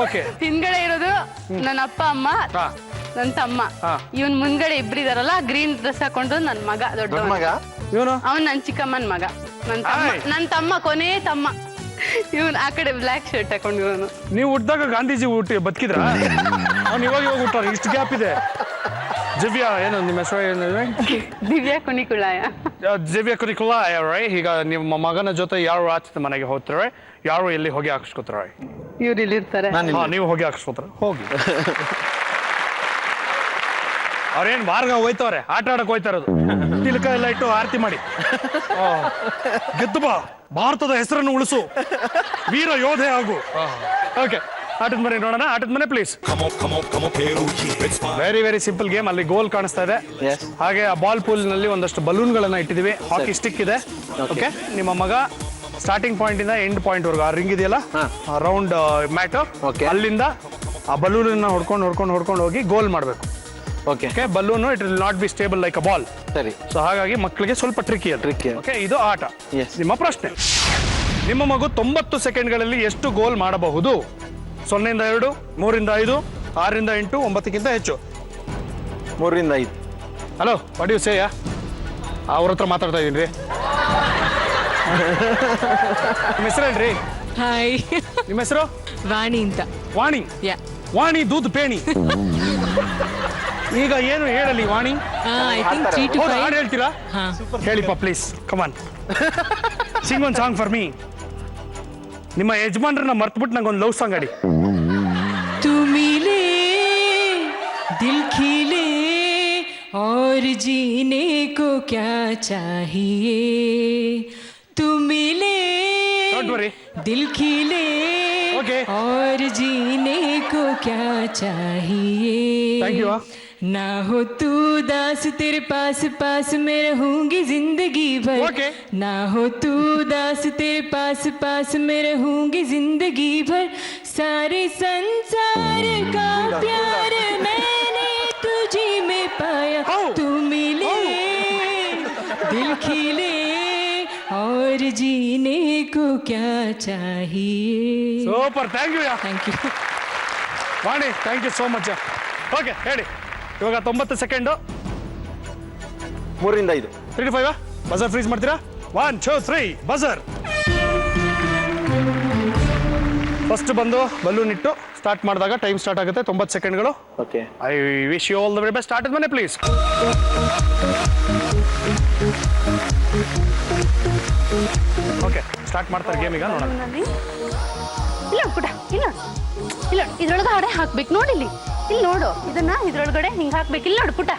ಓಕೆ. ಹಿಂದ್ಗಡೆ ಇರೋದು ನನ್ನ ಅಪ್ಪ ಅಮ್ಮ, ಹಾ. ನನ್ನ ತಮ್ಮ. ಇವನ್ ಮುಂದ್ಗಡೆ ಇಬ್ರಿದಾರಲ್ಲ, ಗ್ರೀನ್ ಡ್ರೆಸ್ ಹಾಕೊಂಡು ನನ್ನ ಮಗ ದೊಡ್ಡ ಮಗ. ಇವನು ಅವನ್ ನನ್ನ ಚಿಕ್ಕಮ್ಮನ ಮಗ. ನನ್ನ ತಮ್ಮ ಕೊನೆ ತಮ್ಮ. ಇವನ್ ಆ ಕಡೆ ಬ್ಲ್ಯಾಕ್ ಶರ್ಟ್ ಹಾಕೊಂಡಿರೋನು. ನೀವು ಹುಟ್ಟಿದಾಗ ಗಾಂಧೀಜಿ ಬದುಕಿದ್ರ? ಅವ್ನು ಇವಾಗ ಹುಟ್ಟಾರ, ಇಷ್ಟು ಗ್ಯಾಪ್ ಇದೆ. ದಿವ್ಯಾ ಏನು ನಿಮ್ಮ ಹೆಸರು ಏನಿದೆ? ದಿವ್ಯಾ ಕುಣಿಕುಳಾಯ. ದಿವ್ಯಾ ಕುಣಿಕುಳಾಯ ರೈ. ಈಗ ನಿಮ್ಮ ಮಗನ ಜೊತೆ ಯಾರು ಆಚೆ ಮನೆಗೆ ಹೋಗ್ತಾರೆ, ಯಾರು ಎಲ್ಲಿ ಹೋಗಿ ಹಾಕಿಸ್ಕೊತಾರೆ? ಇವ್ರು ಇಲ್ಲಿರ್ತಾರೆ. ನೀವು ಹೋಗಿ ಹಾಕಿಸ್ಕೊತಾರೆ. ಹೋಗಿ. ಅವ್ರೇನ್ ಬಾರ್ಗ ಹೋಯ್ತವ್ರೆ, ಆಟ ಆಡಕ್ ಹೋಯ್ತಾ ಇರೋದು. ತಿಲಕ ಎಲ್ಲ ಇಟ್ಟು ಆರತಿ ಮಾಡಿ ಗೆದ್ದು ಬಾ, ಭಾರತದ ಹೆಸರನ್ನು ಉಳಿಸು, ವೀರ ಯೋಧೆ ಆಗು. ಓಕೆ, ಆಟದ ಮನೆ ನೋಡೋಣ. ಆಟದ ಮನೆ ಪ್ಲೀಸ್. Very simple game. ಅಲ್ಲಿ ಗೋಲ್ ಕಾಣಿಸ್ತಾ ಇದೆ, ಹಾಗೆ ಆ ಬಾಲ್ ಪೂಲ್ ನಲ್ಲಿ ಒಂದಷ್ಟು ಬಲೂನ್ ಗಳನ್ನ ಇಟ್ಟಿದೀವಿ. ಹಾಕಿ ಸ್ಟಿಕ್ ಇದೆ. ಓಕೆ, ನಿಮ್ಮ ಮಗ ಸ್ಟಾರ್ಟಿಂಗ್ ಪಾಯಿಂಟ್ ಇಂದ ಎಂಡ್ ಪಾಯಿಂಟ್ ವರ್ಗು ಆ ರಿಂಗ್ ಇದೆಯಲ್ಲ, ರೌಂಡ್ ಮ್ಯಾಟ್, ಅಲ್ಲಿಂದ ಆ ಬಲೂನ್ ಹೊಡ್ಕೊಂಡು ಹೋಗಿ ಗೋಲ್ ಮಾಡ್ಬೇಕು. Okay, balloon it will not be stable like a ball. ಸರಿ. ಸೊ ಹಾಗಾಗಿ ಮಕ್ಕಳಿಗೆ ಸ್ವಲ್ಪ ಟ್ರಿಕ್ಕಿ. ಓಕೆ, ಇದು ಆಟ. ನಿಮ್ಮ ಪ್ರಶ್ನೆ, ನಿಮ್ಮ ಮಗು 90 ಸೆಕೆಂಡ್ಗಳಲ್ಲಿ ಎಷ್ಟು ಗೋಲ್ ಮಾಡಬಹುದು? 0 ಇಂದ 2, 3 ಇಂದ 5, 6 ಇಂದ 8, 9ಕ್ಕಿಂತ ಹೆಚ್ಚು. 3 ಇಂದ 5. Hello, what you say? ಅವ್ರ ಹತ್ರ ಮಾತಾಡ್ತಾ ಇದೀನಿ. ನಿಮ್ಮ ಹೆಸರು ಹೇಳ್ರಿ. ಹಾಯ್, ನಿಮ್ಮ ಹೆಸರು? ವಾಣಿ ಅಂತ. ವಾಣಿ? ವಾಣಿ ದೂದ್ ಪೇಣಿ. ಈಗ ಏನು ಹೇಳಲಿ ವಾಣಿ? ಹಾಡು ಹೇಳ್ತೀರಾ? ಹೇಳಿಪ್ಪ please, come on sing one song for me. ನಿಮ್ಮ ಯಜಮಾನ್ರನ್ನ ಮರ್ತ್ಬಿಟ್ಟು ನಂಗೊಂದು ಲವ್ ಸಾಂಗ್ ಆಡಿ. तू मिले दिल खिले और जीने को क्या चाहिए, तू मिले दिल खिले और जीने को क्या चाहिए. Thank you. ना हो तू दास तेरे पास पास मैं रहूंगी जिंदगी भर. ना हो तू दास तेरे पास पास मैं रहूंगी जिंदगी भर. सारे संसार का प्यार मैंने तुझी में पाया. तू मिले दिल खिले और जीने को क्या चाहिए. Super, thank you. Thank you Vani, thank you so much. Okay, ಹೇಳಿ ಇವಾಗ 90 ಸೆಕೆಂಡ್. 3 ಇಂದ 5. 3 to 5 ಬಜರ್ ಫ್ರೀಸ್ ಮಾಡ್ತೀರಾ? 1 2 3 ಬಜರ್. ಫಸ್ಟ್ ಬಂದು ಬಲೂನ್ ಇಟ್ಟು ಸ್ಟಾರ್ಟ್ ಮಾಡಿದಾಗ ಟೈಮ್ ಸ್ಟಾರ್ಟ್ ಆಗುತ್ತೆ. 90 ಸೆಕೆಂಡ್ಗಳು. Okay, I wish you all the very best. Start ಮನೆ ಪ್ಲೀಸ್. ಓಕೆ, ಸ್ಟಾರ್ಟ್ ಮಾಡ್ತಾರೆ ಗೇಮ್. ಈಗ ನೋಡೋಣ. ಇಲ್ಲ ಪುಟ, ಇಲ್ಲ ಇದ್ರೊಳಗೆ ಹಾಡೆ ಹಾಕ್ಬೇಕು. ನೋಡಿಲ್ಲಿ, ಇಲ್ಲಿ ನೋಡು, ಇದನ್ನ ಇದ್ರೊಳಗಡೆ ಹಿಂಗ್ ಹಾಕ್ಬೇಕು. ಇಲ್ಲಿ ನೋಡು ಪುಟ,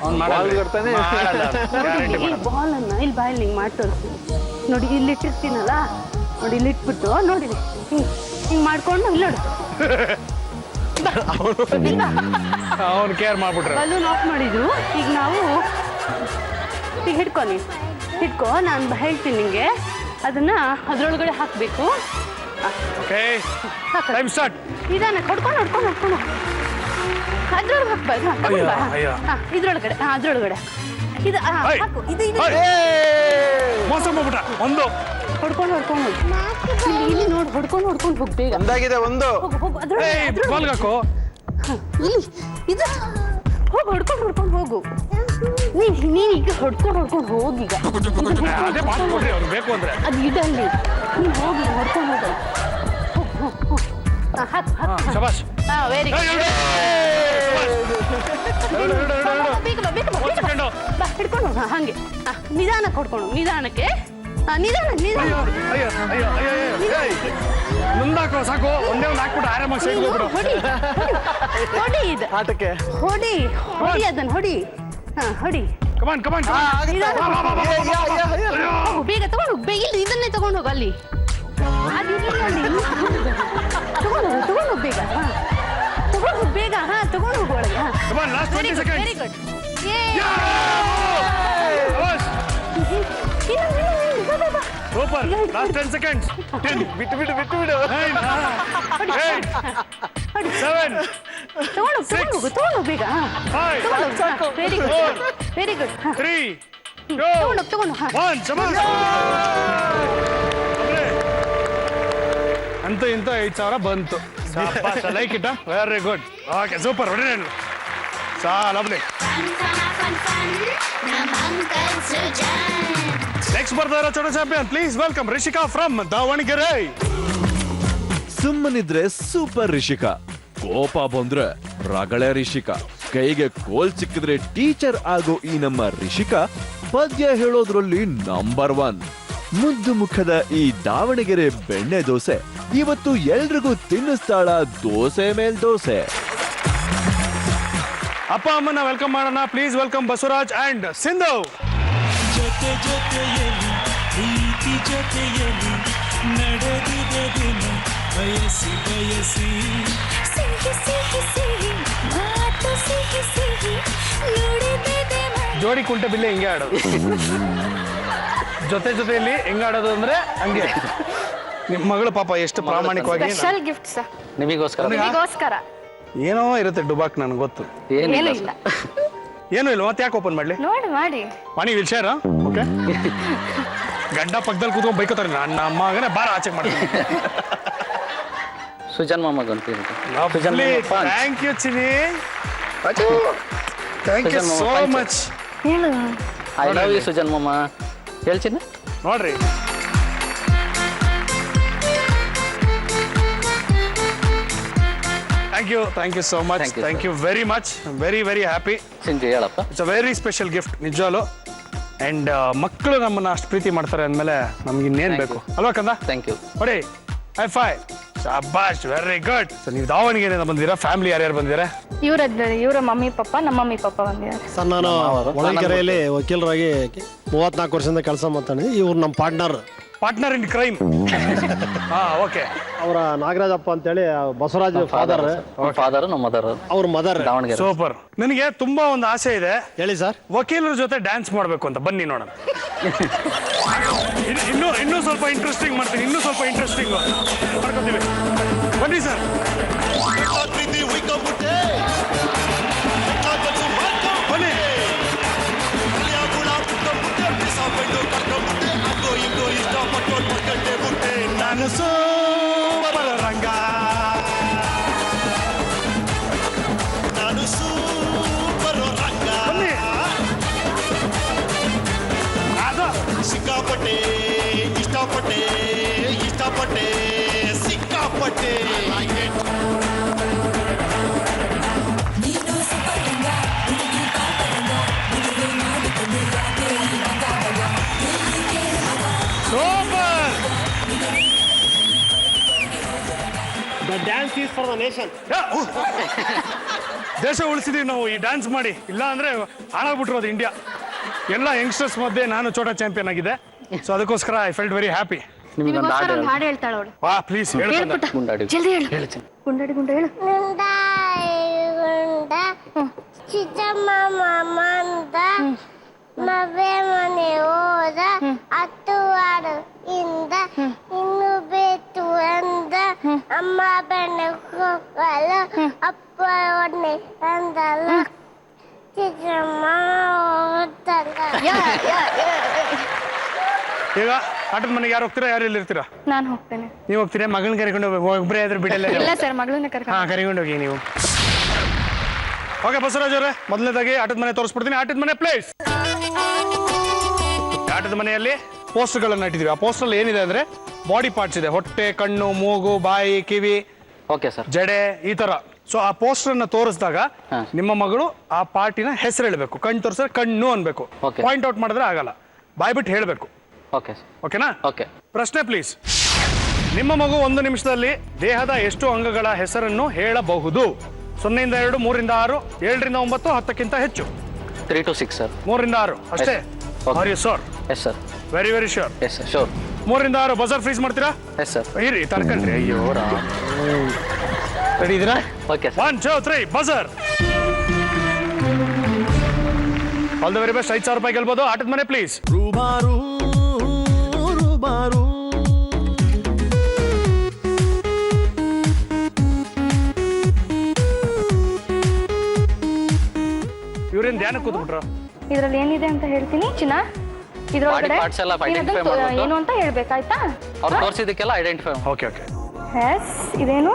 ಬಾಲ್ ಅನ್ನ ಇಲ್ಲಿ ಬಾಯಲ್ಲಿ ಹಿಂಗ್ ಮಾಡಿ ತೋರಿಸ್ತೀನಿ. ನೋಡಿ, ಇಲ್ಲಿ ಇಟ್ಟಿರ್ತೀನಲ್ಲ, ನೋಡಿ ಇಲ್ಲಿ ಇಟ್ಬಿಟ್ಟು ನೋಡಿರಿ, ಹಿಂಗ್ ಮಾಡ್ಕೊಂಡು ಇಲ್ಲಿ ನೋಡು. ಅವ್ನು ಕೇರ್ ಮಾಡ್ಬಿಟ್ರೆ ಬಲೂನ್ ಆಫ್ ಮಾಡಿದ್ರು. ಈಗ ನಾವು ಈಗ ಹಿಡ್ಕೊ, ನಾನು ಹೇಳ್ತೀನಿ ನಿಂಗೆ. ಅದನ್ನ ಅದ್ರೊಳಗಡೆ ಹಾಕ್ಬೇಕು. Okay, time start. ನಿಧಾನ ಹೊಡ್ಕೊಂಡು ಅದ್ರೊಳಗೆ ಹಾಕ್ಬಾರ್ದು. ಇದ್ರೊಳಗಡೆ ಅದ್ರೊಳಗಡೆ ಇದು ಹಾಕು. ಇದು ಮೋಸ ಮಾಡ್ಬಿಟ್ಟ. ಒಂದು ಹೊಡ್ಕೊಂಡು ಇಲ್ಲಿ ನೋಡು, ಹೊಡ್ಕೊಂಡು ಹೋಗಿ ಬೇಗ. ಒಂದಾಗಿದೆ, ಒಂದು. ಹೋಗು ಅದ್ರೊಳಗೆ ಹಾಕು. ಇಲ್ಲಿ ಇದು ಹೋಗು, ಹೊಡ್ಕೊಂಡು ಹೋಗು. ನೀನ್ ಈಗ ಹೊಡ್ಕೊಂಡು ಹೋಗೀಗ. ಅದೇ ಮಾತು ಕೊಡ್ರಿ ಅವ್ರು ಬೇಕು ಅಂದ್ರೆ. ಅದು ಇಡಲ್ಲಿ ನೀನು ಹೋಗಿ ಹೊಡ್ಕೊಂಡು ಹೋಗು. ಶಬಾಷ್. Very good. ಹಿಡ್ಕೊಂಡು ಹೋಗ, ಹಂಗೆ ನಿಧಾನಕ್ಕೆ ಹೊಡ್ಕೊಂಡು, ನಿಧಾನಕ್ಕೆ. ಮುಂದಾಕೋ ಸಾಕು. ಒಂದೇ ಒಂದು ಹಾಕ್ಬಿಟ್ಟು ಆರಾಮಾಗಿ ಸೈಡ್ ಹೋಗ್ಬಿಡು. ಹೊಡಿ ಇದು ಆಟಕ್ಕೆ ಹೊಡಿ ಅದನ್ನ ಹೊಡಿ. ಹೊಡಿ ಕಮಾನ್ ಕಮಾನ್ ಬೇಗ ತಗೊಂಡು ಬೇಗ ಇದನ್ನೇ ತಗೊಂಡು ಹೋಗು ಅಲ್ಲಿ ತಗೊಂಡು ಹೋಗು ಬೇಗ ತಗೊಂಡು ಹೋಗು ಬೇಗ ತಗೊಂಡು ಹೋಗು ಒಳಗೆ come on last 20 seconds very good super last 10 seconds 10 ಬಿಟ್ಟು 9 8 7 ತಗೊಂಡು ಬೇಗ ವೆರಿ ಗುಡ್ 3 2 ತಗೊಂಡು 1 ಸಮಾನ್ ಅಂತೂ ಇಂತ 5,000 ಬಂತು like it very good okay super ಹೊಡಿ ಲವ್ಲಿ ನೆಕ್ಸ್ಟ್ ಬರ್ತಾ ಇರೋ ಚೋಟ champion please welcome Rishika from Davanagere. ಸುಮ್ಮನಿದ್ರೆ ಸೂಪರ್ ರಿಷಿಕಾ, ಕೋಪ ಬಂದ್ರೆ ರಗಳೆ ರಿಷಿಕಾ, ಕೈಗೆ ಕೋಲ್ ಸಿಕ್ಕಿದ್ರೆ ಟೀಚರ್ ಆಗೋ ಈ ನಮ್ಮ ರಿಷಿಕಾ ಪದ್ಯ ಹೇಳೋದ್ರಲ್ಲಿ ನಂಬರ್ 1. ಮುದ್ದು ಮುಖದ ಈ ದಾವಣಗೆರೆ ಬೆಣ್ಣೆ ದೋಸೆ ಇವತ್ತು ಎಲ್ರಿಗೂ ತಿನ್ನಿಸ್ತಾಳ ದೋಸೆ ಮೇಲ್ ದೋಸೆ. ಅಪ್ಪ ಅಮ್ಮನ ವೆಲ್ಕಮ್ ಮಾಡೋಣ. Please welcome Basavaraj and Sindhu. ಜೊತೆ ಜೊತೆಯಲ್ಲಿ ಪ್ರೀತಿ ಜೊತೆಯಲ್ಲಿ ನಡೆದಿದೆ ದಿನ ಬಯಸಿ ಬಯಸಿ ಸಿಹಿ ಸಿಹಿ ಸಿಹಿ ಮಾತು ಸಿಹಿ ಸಿಹಿ ನುಡಿದಿದೆ ಜೋಡಿ ಕುಂಟೆ ಬಿಲ್ಲೆ ಹಿಂಗೆ ಆಡೋದು. ಜೊತೆಯಲ್ಲಿ ಹೆಂಗ ಆಡೋದು ಅಂದ್ರೆ ಹಂಗೆ. ನಿಮ್ಮ ಮಗಳು ಪಾಪ ಎಷ್ಟು ಪ್ರಾಮಾಣಿಕವಾಗಿ ಸ್ಪೆಷಲ್ ಗಿಫ್ಟ್ ಸರ್ ನಿಮಗೋಸ್ಕರ ಏನೋ ಇರುತ್ತೆ ಡುಬಾಕ್ ನನಗೆ ಗೊತ್ತು. ಏನೂ ಇಲ್ಲ ಏನೂ ಇಲ್ಲ ಮತ್ತೆ ಯಾಕೆ ಓಪನ್ ಮಾಡ್ಲಿ? ನೋಡಿ ಮಾಡಿ ಮನಿ ವಿಲ್ ಶೇರ್ ಓಕೆ. ಗಡ್ಡ ಪಕ್ಕದಲ್ಲಿ ಕೂತ್ಕೊಂಡು ಬೈಕೋತಾರೆ ನನ್ನ ಮಗನೇ ಬಾರ ಆಚೆ ಮಾಡ್ತೀನಿ. ಸುಜನ್ ಮಾಮ ಗಂತೀರಿ thank you Chini, thank you so much. I love you Sujan ಮಾಮ ಹೇಳ್ತೀನಿ ನೋಡ್ರಿ. Thank you so much. Thank you very much. Very happy. Sinju ಹೇಳಪ್ಪ. It's a very special gift ನಿಜವಾಲು. ಅಂಡ್ ಮಕ್ಕಳು ನಮ್ಮನ್ನ ಅಷ್ಟು ಪ್ರೀತಿ ಮಾಡ್ತಾರೆ ಅಂದಮೇಲೆ ನಮ್ಗೆ ಇನ್ನೇನು ಬೇಕು ಅಲ್ವಾ ಕಂದ? Thank you. ನೋಡಿ ಹೈ ಫೈ ಶಾಬಾಷ್ ವೆರಿ ಗುಡ್. ನೀವು ದಾವಣಗೆರೆಯಿಂದ ಬಂದಿರಾ? ಫ್ಯಾಮಿಲಿ ಯಾರ್ಯಾರು ಬಂದಿದ್ದಾರೆ? ಇವರ ಮಮ್ಮಿ ಪಪ್ಪ ನಮ್ಮ ಮಮ್ಮಿ ಪಪ್ಪ ಬಂದಿದ್ದಾರೆ ಸರ್. ನಾನು ಹೊಳಲ್ಕೆರೆಯಲ್ಲಿ ವಕೀಲರಾಗಿ 34 ವರ್ಷದಿಂದ ಕೆಲಸ ಮಾಡ್ತಾನೆ. ಇವ್ರು ನಮ್ಮ ಪಾರ್ಟ್ನರ್ ಇನ್ ಕ್ರೈಮ್. ಓಕೆ. ಅವರ ನಾಗರಾಜಪ್ಪ ಅಂತೇಳಿ ಬಸವರಾಜ್ ಫಾದರ್ ನಮ್ಮ ಮದರ್, ಅವ್ರ ಮದರ್ ದಾವಣಗೆರೆ. ಸೂಪರ್. ನನಗೆ ತುಂಬಾ ಒಂದು ಆಸೆ ಇದೆ. ಹೇಳಿ ಸರ್. ವಕೀಲರ ಜೊತೆ ಡ್ಯಾನ್ಸ್ ಮಾಡಬೇಕು ಅಂತ. ಬನ್ನಿ ನೋಡೋಣ. ಇನ್ನೂ ಸ್ವಲ್ಪ ಇಂಟ್ರೆಸ್ಟಿಂಗ್ ಮಾಡ್ತೀನಿ. ಇನ್ನೂ ಸ್ವಲ್ಪ ಇಂಟ್ರೆಸ್ಟಿಂಗ್ ಮಾಡ್ಕೊತೀವಿ. ಬನ್ನಿ ಸರ್. ಬನ್ನಿ. ನಾನು ಸೂಪರ್ ರಂಗ, ನಾನು ಸೂಪರ್ ರಂಗ. ಬನ್ನಿ. ಅದು ಸಿಕ್ಕಾಪಟ್ಟೆ ಇಷ್ಟಪಟ್ಟೆ ಸಿಕ್ಕಾಪಟ್ಟೆ. Super. Dance is for the nation. ದೇಶ ಉಳಿಸಿದೀವಿ ನಾವು ಈ ಡ್ಯಾನ್ಸ್ ಮಾಡಿ. ಇಲ್ಲ ಅಂದ್ರೆ ಹಾಳಾಗ್ಬಿಟ್ಟಿರೋದು ಇಂಡಿಯಾ. ಎಲ್ಲ ಯಂಗ್ಸ್ಟರ್ಸ್ ಮಧ್ಯೆ ನಾನು ಚೋಟ ಚಾಂಪಿಯನ್ ಆಗಿದೆ. ಸೊ ಅದಕ್ಕೋಸ್ಕರ ಐ ಫೆಲ್ಟ್ ವೆರಿ ಹ್ಯಾಪಿ. ಹಾಡು ಹೇಳ್ತಾಳ ಅವಳು. ವಾ ಪ್ಲೀಸ್ ಹೇಳ್ಕೊಂಡು ಜಲ್ದಿ ಹೇಳು. ಗುಂಡಾಡಿ ಗುಂಡ ಹೇಳು. ಗುಂಡ ಚಿಕ್ಕಮ್ಮ ಮಂದ ಮವೆ ಮನೆ ಹೋದ 10 ವಾರ ಇಂದ ಇನ್ನು ಬೇತು ಅಂದ ಅಮ್ಮ ಬೆಣ್ಣೆ ಹೋಗಲ್ಲ ಅಪ್ಪ ಒಣ್ಣೆ ಅಂದಲ್ಲ ಚಿಕ್ಕಮ್ಮ ಹೋದಂಗ. ಈಗ ಆಟದ ಮನೆಗೆ ಯಾರು ಹೋಗ್ತೀರಾ? ಯಾರು ಇರ್ತೀರಾ? ನಾನು ಹೋಗ್ತೇನೆ. ನೀವು ಹೋಗ್ತೀರಾ? ಮಗಳನ್ನ ಕರ್ಕೊಂಡು ಹೋಗ್ಬೇಕು. ಒಬ್ಬರೇ ಆದ್ರೆ ಬಿಡಲ್ಲ. ಇಲ್ಲ ಸರ್, ಮಗಳನ್ನ ಕರ್ಕೊಂಡು ಹೋಗಿ ನೀವು. ಓಕೆ ಬಸವರಾಜ್ ಅವರೇ, ಮೊದಲನೇದಾಗಿ ಆಟದ ಮನೆ ತೋರಿಸ್ಬಿಡ್ತೀನಿ. ಆಟದ ಮನೆ ಪ್ಲೇಸ್. ಆಟದ ಮನೆಯಲ್ಲಿ ಪೋಸ್ಟರ್ಗಳನ್ನ ಇಟ್ಟಿದ್ದೀವಿ. ಆ ಪೋಸ್ಟರ್ ಏನಿದೆ ಅಂದ್ರೆ ಬಾಡಿ ಪಾರ್ಟ್ಸ್ ಇದೆ. ಹೊಟ್ಟೆ, ಕಣ್ಣು, ಮೂಗು, ಬಾಯಿ, ಕಿವಿ, ಓಕೆ ಸರ್, ಜಡೆ, ಈ ತರ. ಸೊ ಆ ಪೋಸ್ಟರ್ ಅನ್ನ ತೋರಿಸಿದಾಗ ನಿಮ್ಮ ಮಗಳು ಆ ಪಾರ್ಟಿನ ಹೆಸರು ಹೇಳ್ಬೇಕು. ಕಣ್ಣು ತೋರಿಸಿದ್ರೆ ಕಣ್ಣು ಅನ್ಬೇಕು. ಪಾಯಿಂಟ್ ಔಟ್ ಮಾಡಿದ್ರೆ ಆಗಲ್ಲ, ಬಾಯ್ ಬಿಟ್ಟು ಹೇಳ್ಬೇಕು. ಓಕೆನಾ? ಓಕೆ. ಪ್ರಶ್ನೆ ಪ್ಲೀಸ್. ನಿಮ್ಮ ಮಗು 1 ನಿಮಿಷದಲ್ಲಿ ದೇಹದ ಎಷ್ಟು ಅಂಗಗಳ ಹೆಸರನ್ನು ಹೇಳಬಹುದು? 0 ಇಂದ 2, 3 ಇಂದ 6, 7 ರಿಂದ 9, 10ಕ್ಕಿಂತ ಹೆಚ್ಚು. 3 to 6 ಸರ್. 3 ರಿಂದ 6 ಅಷ್ಟೇ. Okay. Are you sure? Yes sir. Very sure. Yes sir sure. 3 ರಿಂದ 6 ಬಜರ್ ಫ್ರೀಸ್ ಮಾಡ್ತೀರಾ? Yes sir. ಇರಿ ತಡ್ಕಂಡ್ರಿ. ಅಯ್ಯೋ ರೆಡಿ ಇದೀರಾ? Okay sir. 1 2 3 buzzer. All the very best. 5,000 ರೂಪಾಯಿ ಗೆಲ್ಬೋದು. ಆಟದ ಮನೆ ಪ್ಲೀಸ್. ರೂಬಾರು ರೂಬಾರು ಇವ್ರೇನ್ ಧ್ಯಾನ ಕೂತ್ಬಿಟ್ರು? ಇದ್ರಲ್ಲಿ ಏನಿದೆ ಅಂತ ಹೇಳ್ತೀನಿ ಚಿನ್ನ. ಇದ್ರೊಳಗಡೆ Body parts ಎಲ್ಲ ನೀನ್ identify ಅದನ್ನ ಮಾಡ್ಬೇಕು. ಏನು ಅಂತ ಹೇಳ್ಬೇಕಾಯ್ತಾ? ಅವ್ರು ತೋರಿಸಿದ್ದಕ್ಕೆಲ್ಲ ಐಡೆಂಟಿಫೈ. Okay okay. ಎಸ್. ಇದೇನು?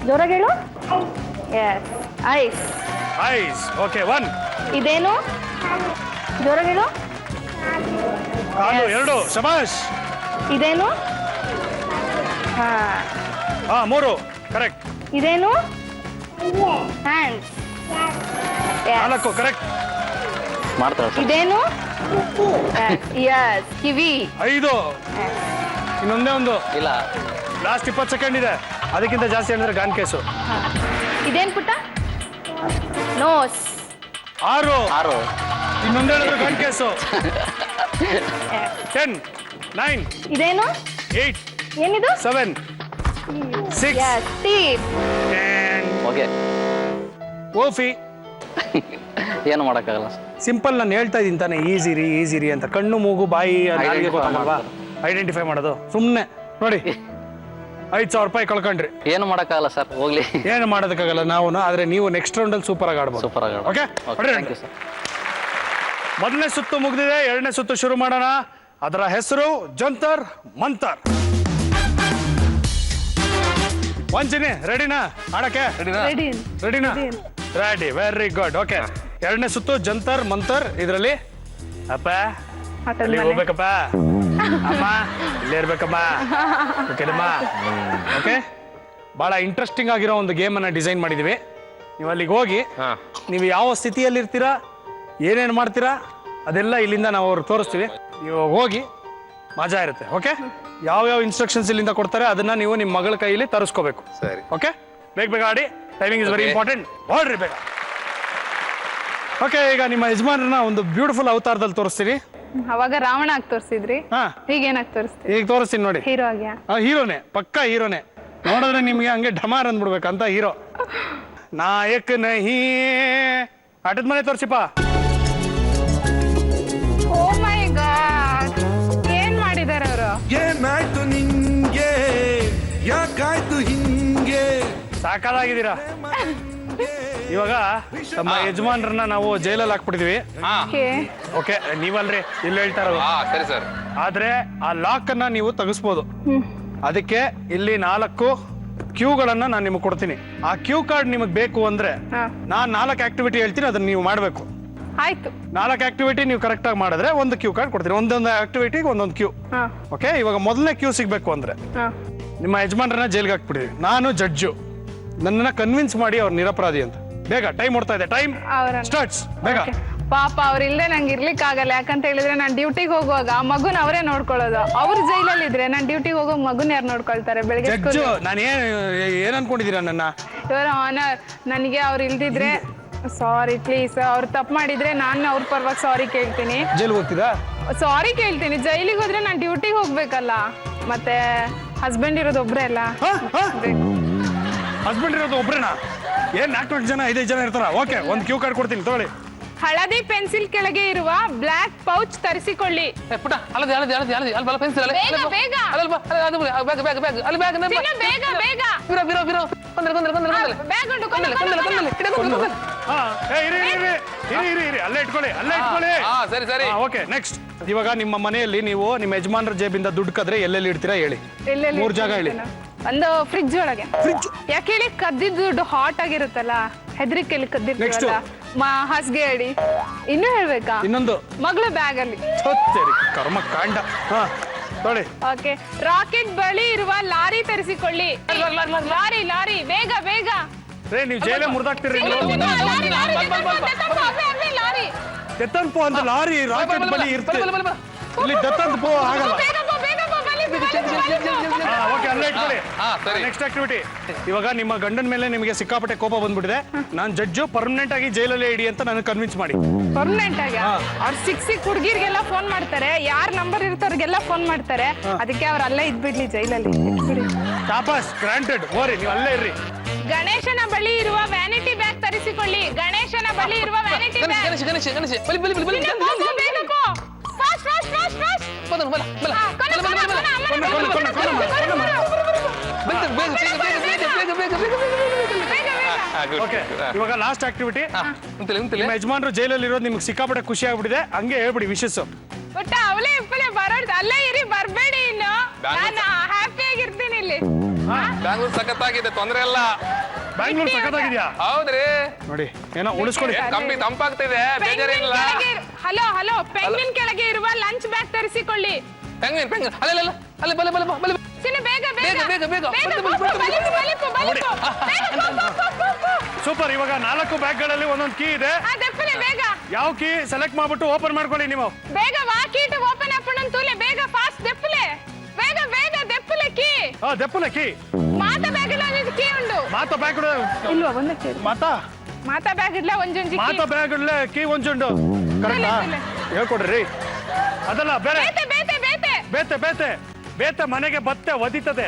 ಜೋರಾಗಿ ಹೇಳು. ಎಸ್. ಐಸ್. ಐಸ್. ಓಕೆ 1. ಇದೇನು? ಜೋರಾಗಿ ಹೇಳು. ಕಾಲು 2. ಶಬಾಷ್. ಇದೇನು? ಹಾ. 3. ಕರೆಕ್ಟ್. ಇದೇನು? ಹ್ಯಾಂಡ್ಸ್. 4. ಕರೆಕ್ಟ್. ಮಾಡ್ತಾರೆ ಸರ್. ಇದೇನು? ಯಸ್. ಕಿವಿ. 5. ಇನ್ನೊಂದೇ ಒಂದು. ಇಲ್ಲ. ಲಾಸ್ಟ್ 20 ಸೆಕೆಂಡ್ ಇದೆ. ಅದಕ್ಕಿಂತ ಜಾಸ್ತಿ ಹೇಳಿದ್ರೆ ಗಾನ್ ಕೇಸು. ಇದೇನು ಪುಟ್ಟ? ನೋಸ್. 6. ಇನ್ನೊಂದು ಹೇಳಿದ್ರೆ ಗಾನ್ ಕೇಸು. 10 9 ಇದೇನು? 8 ಏನಿದು? 7 6 ಯಸ್. ಟೀಪ್. 10. ಓಕೆ. ಓಫಿ. ಏನು ಮಾಡೋಕ್ಕಾಗಲ್ಲ ಸರ್. ಸಿಂಪಲ್ ನಾನು ಹೇಳ್ತಾ ಇದ್ದೀನಿ ತಾನೆ, ಈಸಿ ರೀ ಅಂತ. ಕಣ್ಣು ಮೂಗು ಬಾಯಿ ನಾಲಿಗೆ ಗೊತ್ತಾಗಲ್ವಾ ಐಡೆಂಟಿಫೈ ಮಾಡೋದು? ಸುಮ್ಮನೆ ನೋಡಿ 5,000 ರೂಪಾಯಿ ಕಳ್ಕೊಂಡ್ರಿ. ಏನು ಮಾಡೋಕ್ಕಾಗಲ್ಲ ಸರ್, ಹೋಗ್ಲಿ. ಏನು ಮಾಡೋದಕ್ಕಾಗಲ್ಲ ನಾವು. ಆದ್ರೆ ನೀವು ನೆಕ್ಸ್ಟ್ ರೌಂಡಲ್ಲಿ ಸೂಪರ್ ಆಗಿ ಆಡ್ಬೋದು. ಸೂಪರ್ ಆಗಿ ಓಕೆ. Thank you sir. ಮೊದಲನೇ ಸುತ್ತು ಮುಗಿದಿದೆ. 2ನೇ ಸುತ್ತು ಶುರು ಮಾಡೋಣ. ಅದರ ಹೆಸರು ಜಂತರ್ ಮಂತರ್. ವಂಚಿನಿ ರೆಡಿನಾ ಆಡಕ್ಕೆ? ರೆಡಿನಾ? ರೆಡಿ. Very good. ಓಕೆ. 2ನೇ ಸುತ್ತು ಜಂತರ್ ಮಂತರ್. ಇದರಲ್ಲಿ ಅಪ್ಪ ಅಲ್ಲಿ ಹೋಗ್ಬೇಕಪ್ಪ, ಅಮ್ಮ ಇಲ್ಲೇ ಇರ್ಬೇಕಮ್ಮ. ಓಕೆನಮ್ಮ? ಓಕೆ. ಬಹಳ ಇಂಟ್ರೆಸ್ಟಿಂಗ್ ಆಗಿರೋ ಒಂದು ಗೇಮ್ ಅನ್ನ ಡಿಸೈನ್ ಮಾಡಿದೀವಿ. ನೀವು ಅಲ್ಲಿಗೆ ಹೋಗಿ ನೀವು ಯಾವ ಸ್ಥಿತಿಯಲ್ಲಿ ಇರ್ತೀರಾ, ಏನೇನು ಮಾಡ್ತೀರಾ ಅದೆಲ್ಲ ಇಲ್ಲಿಂದ ನಾವು ಅವ್ರು ತೋರಿಸ್ತೀವಿ. ನೀವು ಹೋಗಿ ಮಜಾ ಇರುತ್ತೆ. ಓಕೆ. ಯಾವ ಇನ್ಸ್ಟ್ರಕ್ಷನ್ಸ್ ಇಲ್ಲಿಂದ ಕೊಡ್ತಾರೆ ಅದನ್ನ ನೀವು ನಿಮ್ಮ ಮಗಳ ಕೈಯಲ್ಲಿ ತರಿಸ್ಕೋಬೇಕು. ಸರಿ. ಓಕೆ. ಬೇಗ ಆಡಿ. Timing is very important. ಹೊರಡ್ರಿ ಬೇಗ. ಓಕೆ. ಈಗ ನಿಮ್ಮ ಯಜಮಾನರನ್ನ ಒಂದು ಬ್ಯೂಟಿಫುಲ್ ಅವತಾರದಲ್ಲಿ ತೋರಿಸ್ತೀನಿ. ಅವಾಗ ರಾವಣ ಆಗಿ ತೋರಿಸಿದ್ರಿ, ಹಾ ಈಗ ಏನಾಗಿ ತೋರಿಸ್ತೀವಿ? ಈಗ ತೋರಿಸ್ತೀನಿ ನೋಡಿ. ಹೀರೋ ಆಗ್ಯಾ? ಹೀರೋನೇ, ಪಕ್ಕಾ ಹೀರೋನೇ. ನೋಡಿದ್ರೆ ನಿಮ್ಗೆ ಹಂಗೆ ಢಮಾರ್ ಅಂದ್ಬಿಡ್ಬೇಕಂತ ಹೀರೋ. ನಾಯಕ್ ನಹಿ. ಆಟದ ಮನೆ ತೋರಿಸಿಪ್ಪ. ಓ ಮೈ ಗಾಡ್, ಏನ್ ಮಾಡಿದಾರೆ ಅವರು? ಏನಾಯ್ತು ನಿಂಗೆ, ಯಾಕಾಯ್ತು ಹಿಂಗೆ? ಸಾಕಾಗಿದ್ದೀರಾ. ಇವಾಗ ನಮ್ಮ ಯಜಮಾನ್ರನ್ನ ನಾವು ಜೈಲಲ್ಲಿ ಹಾಕ್ಬಿಟ್ಟಿದೀವಿ. ಓಕೆ. ನೀವಲ್ರಿ ಇಲ್ಲಿ ಹೇಳ್ತಾ ಇರೋದು. ಸರಿ ಸರ್. ಆದ್ರೆ ಆ ಲಾಕ್ ಅನ್ನ ನೀವು ತೆಗಿಸ್ಬೋದು. ಅದಕ್ಕೆ ಇಲ್ಲಿ 4 ಕ್ಯೂಗಳನ್ನ ನಾನು ನಿಮಗೆ ಕೊಡ್ತೀನಿ. ಆ ಕ್ಯೂ ಕಾರ್ಡ್ ನಿಮಗೆ ಬೇಕು ಅಂದ್ರೆ ನಾನ್ 4 ಆಕ್ಟಿವಿಟಿ ಹೇಳ್ತೀನಿ, ಅದನ್ನ ನೀವು ಮಾಡಬೇಕು. ಆಯ್ತು. 4 ಆಕ್ಟಿವಿಟಿ ನೀವು ಕರೆಕ್ಟ್ ಆಗಿ ಮಾಡಿದ್ರೆ ಒಂದು ಕ್ಯೂ ಕಾರ್ಡ್ ಕೊಡ್ತೀನಿ. ಒಂದೊಂದು ಆಕ್ಟಿವಿಟಿಗೆ ಒಂದೊಂದು ಕ್ಯೂ. ಓಕೆ. ಇವಾಗ ಮೊದಲನೇ ಕ್ಯೂ ಸಿಗ್ಬೇಕು ಅಂದ್ರೆ ನಿಮ್ಮ ಯಜಮಾನ್ರನ್ನ ಜೈಲ್ಗೆ ಹಾಕ್ಬಿಟ್ಟಿದೀವಿ. ನಾನು ಜಡ್ಜು. ನನ್ನನ್ನ ಕನ್ವಿನ್ಸ್ ಮಾಡಿ ಅವ್ರು ನಿರಪರಾಧಿ ಅಂತ. ಬೇಗ ಟೈಮ್ ಓಡ್ತಾ ಇದೆ. Time starts. ಬೇಗ. ಪಾಪ ಅವ್ರ ಇಲ್ದೆ ನಂಗೆ ಇರ್ಲಿಕ್ಕೆ ಆಗಲ್ಲ. ಯಾಕಂತ ಹೇಳಿದ್ರೆ ನಾನು ಡ್ಯೂಟಿಗೆ ಹೋಗುವಾಗ ಆ ಮಗುನ ಅವರೇ ನೋಡ್ಕೊಳ್ಳೋದು. ಅವ್ರ ಜೈಲಲ್ಲಿ ಇದ್ರೆ ನಾನು ಡ್ಯೂಟಿಗೆ ಹೋಗೋ ಮಗುನ ಯಾರು ನೋಡ್ಕೊಳ್ತಾರೆ? ಬೆಳಿಗ್ಗೆ ಜಡ್ಜು ನಾನು ಏನ್ ಅನ್ಕೊಂಡಿದ್ದೀರಾ ನನ್ನ? ಇವರ ಆನರ್, ನನಗೆ ಅವ್ರು ಇಲ್ದಿದ್ರೆ ಸಾರಿ ಪ್ಲೀಸ್. ಅವ್ರು ತಪ್ಪು ಮಾಡಿದ್ರೆ ನಾನು ಅವ್ರ ಪರವಾಗಿ ಸಾರಿ ಕೇಳ್ತೀನಿ. ಜೈಲ್ಗೆ ಹೋಗ್ತಿದಾ? ಸಾರಿ ಕೇಳ್ತೀನಿ. ಜೈಲಿಗೆ ಹೋದ್ರೆ ನಾನು ಡ್ಯೂಟಿಗೆ ಹೋಗ್ಬೇಕಲ್ಲ, ಮತ್ತೆ ಹಸ್ಬೆಂಡ್ ಇರೋದು ಒಬ್ರೇ ಅಲ್ಲ. ಹಸ್ಬೆಂಡ್ ಇರೋದು ಒಬ್ರೇನಾ? ಏನ್ 4 ಜನ 5 ಜನ ಇರ್ತಾರ? ಓಕೆ. ಒಂದು ಕ್ಯೂ ಕಾರ್ಡ್ ಕೊಡ್ತೀನಿ ತಗೊಳ್ಳಿ. ಹಳದಿ ಪೆನ್ಸಿಲ್ ಕೆಳಗೆ ಇರುವ ಬ್ಲಾಕ್ ಪೌಚ್ ತರಿಸಿಕೊಳ್ಳಿ. ಪುಟ ಹಳದಿ ಹಳದಿ ಹಳದಿ ಹಳದಿ ಅಲ್ಲಿ ಬಲ ಪೆನ್ಸಿಲ್ ಬೇಗ ಬೇಗ ಅಲ್ಲಿ ಬ್ಯಾಗ್ ಬ್ಯಾಗ್ ಬ್ಯಾಗ್ ಅಲ್ಲಿ ಬ್ಯಾಗ್ ಬೇಗ ಬೇಗ ಬಿರೋ ಬಿರೋ ಬಿರೋ ಕೊಂದಲೆ ಕೊಂದಲೆ ಕೊಂದಲೆ ಬ್ಯಾಗ್ ಉಂಟು. ಕೊಂದಲೆ ಕೊಂದಲೆ ಕೊಂದಲೆ ಇಡೆ ಕೊಂದಲೆ. ಹಾ ಇರಿ ಅಲ್ಲೇ ಇಟ್ಕೊಳ್ಳಿ. ಸರಿ ಸರಿ. ಓಕೆ. ನೆಕ್ಸ್ಟ್. ಇವಾಗ ನಿಮ್ಮ ಮನೆಯಲ್ಲಿ ನೀವು ನಿಮ್ಮ ಯಜಮಾನ್ರ ಜೇಬಿಂದ ದುಡ್ಡು ಕದ್ರೆ ಎಲ್ಲೆಲ್ಲಿ ಇಡ್ತೀರಾ ಹೇಳಿ? 3 ಜಾಗ ಹೇಳಿ. ಒಂದು ಫ್ರಿಡ್ಜ್ ಒಳಗೆ. ಯಾಕೆ ಹೇಳಿ? ಕದ್ದಿದ್ದು ದುಡ್ಡು ಹಾಟ್ ಆಗಿರುತ್ತಲ್ಲ, ಹೆದರಿಕೆಯಲ್ಲಿ ಕದ್ದಿರ್ತೀವಲ್ಲ. ಹಾಸಿಗೆ ಅಡಿ. ಇನ್ನೂ ಹೇಳ್ಬೇಕಾ? ಇನ್ನೊಂದು ಮಗಳ ಬ್ಯಾಗ್ ಅಲ್ಲಿ. ಕರ್ಮ ಕಾಂಡ. ಹಾ ನೋಡಿ. ಓಕೆ. ರಾಕೆಟ್ ಬಳಿ ಇರುವ ಲಾರಿ ತರಿಸಿಕೊಳ್ಳಿ. ಲಾರಿ ಲಾರಿ ಬೇಗ ಬೇಗ. ನೀವು ಜೈಲೇ ಮುರಿದಾಕ್ತಿರಿ. ಲಾರಿ ದತ್ತಂಪು ಅಂತ ಲಾರಿ ರಾಕೆಟ್ ಬಳಿ ಇರ್ತದೆ. ಇಲ್ಲಿ ದತ್ತಂಪು ಆಗಲ್ಲ. ಓಕೆ ಅಲ್ಲೇ ಇಟ್ಕೊಳ್ಳಿ. ಸರಿ. Next activity. ಇವಾಗ ನಿಮ್ಮ ಗಂಡನ ಮೇಲೆ ನಿಮಗೆ ಸಿಕ್ಕಾಪಟ್ಟೆ ಕೋಪ ಬಂದ್ಬಿಟ್ಟಿದೆ. ನಾನು ಜಡ್ಜು ಪರ್ಮನೆಂಟ್ ಆಗಿ ಜೈಲಲ್ಲೇ ಇಡಿ ಅಂತ ನನಗೆ ಕನ್ವಿನ್ಸ್ ಮಾಡಿ. ಪರ್ಮನೆಂಟ್ ಆಗಿ ಅವ್ರು ಸಿಕ್ ಹುಡುಗಿರ್ಗೆಲ್ಲ ಫೋನ್ ಮಾಡ್ತಾರೆ, ಯಾರ್ ನಂಬರ್ ಇರ್ತವ್ರಿಗೆಲ್ಲ ಫೋನ್ ಮಾಡ್ತಾರೆ. ಅದಕ್ಕೆ ಅವ್ರು ಅಲ್ಲೇ ಇದ್ಬಿಡ್ಲಿ ಜೈಲಲ್ಲಿ. ತಾಪಸ್ ಗ್ರಾಂಟೆಡ್, ಓರಿ ನೀವು ಅಲ್ಲೇ ಇರ್ರಿ. ಗಣೇಶನ ಬಳಿ ಇರುವ ವ್ಯಾನಿಟಿ ಬ್ಯಾಗ್ ತರಿಸಿಕೊಳ್ಳಿ. ಗಣೇಶನ ಬಳಿ ಇರುವ ವ್ಯಾನಿಟಿ ಬ್ಯಾಗ್. ಗಣೇಶ ಗಣೇಶ ಗಣೇಶ ಬಲಿ ಬಲಿ ಬಲಿ ಬಲಿ ಫಾಸ್ಟ್ ಫಾಸ್ಟ್ ಫಾಸ್ಟ್ ಫಾಸ್ಟ್. ಬಲ ಬಲ ಬಲ ಓಕೆ, ಇವಾಗ ಲಾಸ್ಟ್ ಆಕ್ಟಿವಿಟಿ. ನಿಮ್ಮ ಯಜಮಾನ್ರು ಜೈಲಲ್ಲಿ ಇರೋದು ನಿಮ್ಗೆ ಸಿಕ್ಕಾಪಟ್ಟೆ ಖುಷಿ ಆಗ್ಬಿಟ್ಟಿದೆ, ಹಂಗೆ ಹೇಳ್ಬಿಡಿ ವಿಶಸ್. ಒಟ್ಟ ಅವಲೇ ಇಪ್ಪಲೆ ಬರೋದು ಅಲ್ಲೇ ಇರಿ, ಬರ್ಬೇಡಿ ಇನ್ನು. ನಾನು ಹ್ಯಾಪಿ ಆಗಿರ್ತೀನಿ ಇಲ್ಲಿ. ಬ್ಯಾಂಗ್ಳೂರ್ ಸಖತ್ತಾಗಿದೆ, ತೊಂದ್ರೆ ಇಲ್ಲ. ಬ್ಯಾಂಗ್ಳೂರ್ ಸಖತ್ತಾಗಿದ್ಯಾ? ಹೌದ್ರಿ, ನೋಡಿ ಏನೋ ಉಳಿಸ್ಕೊಳ್ಳಿ. ಕಂಬಿ ತಂಪಾಗ್ತಿದೆ, ಬೇಜಾರಿಲ್ಲ. ಹಲೋ ಹಲೋ, ಪೆಂಗ್ವಿನ್ ಕೆಳಗೆ ಇರುವ ಲಂಚ್ ಬ್ಯಾಗ್ ತರಿಸಿಕೊಳ್ಳಿ. ಪೆಂಗ್ವಿನ್ ಪೆಂಗ್ವಿನ್ ಅಲ್ಲ ಅಲ್ಲ ಅಲ್ಲ ಬಲ ಬಲ ಬಲ ಚಿನ್ನ ಬೇಗ ಬೇಗ ಬೇಗ ಬೇಗ ಸೂಪರ್. ಇವಾಗ 4 ಬ್ಯಾಗ್ಗಳಲ್ಲಿ ಒಂದೊಂದು ಕೀ ಇದೆ. ಬೇಗ ಯಾವ ಕೀ ಸೆಲೆಕ್ಟ್ ಮಾಡ್ಬಿಟ್ಟು ಓಪನ್ ಮಾಡ್ಕೊಳ್ಳಿ ನೀವು. ಬೇಗ ವಾಕೀಟ್ ಓಪನ್ ಅಪ್ಪಣನ್ ತೂಲೆ ಬೇಗ ಫಾಸ್ಟ್ ದೆಪ್ಪಲೆ ಬೇಗ ಬೇಗ ದೆಪ್ಪಲೆ ಕೀ. ದೆಪ್ಪಲೆ ಕೀ. ಮಾತ ಬ್ಯಾಗ್ ಇಲ್ಲ ಒಂದು ಕೀ ಉಂಡು. ಮಾತ ಬ್ಯಾಗ್ ಇಲ್ವಾ ಒಂದು ಕೀ? ಮಾತ ಬ್ಯಾಗ್ ಇಲ್ಲ ಒಂಜೊಂಜಿ ಕೀ. ಮಾತ ಬ್ಯಾಗ್ ಇಲ್ಲ ಕೀ ಒಂಜುಂಡು. ಕರೆಕ್ಟಾ? ಹೇಳ್ಕೊಡ್ರಿ. ಅದಲ್ಲ ಬೇರೆ. ಬೇತೆ ಬೇತೆ ಬೇತೆ ಬೇತೆ ಬೇತೆ ಬೇತೆ ಮನೆಗೆ ಬತ್ತೆ ಒದಿತದೆ.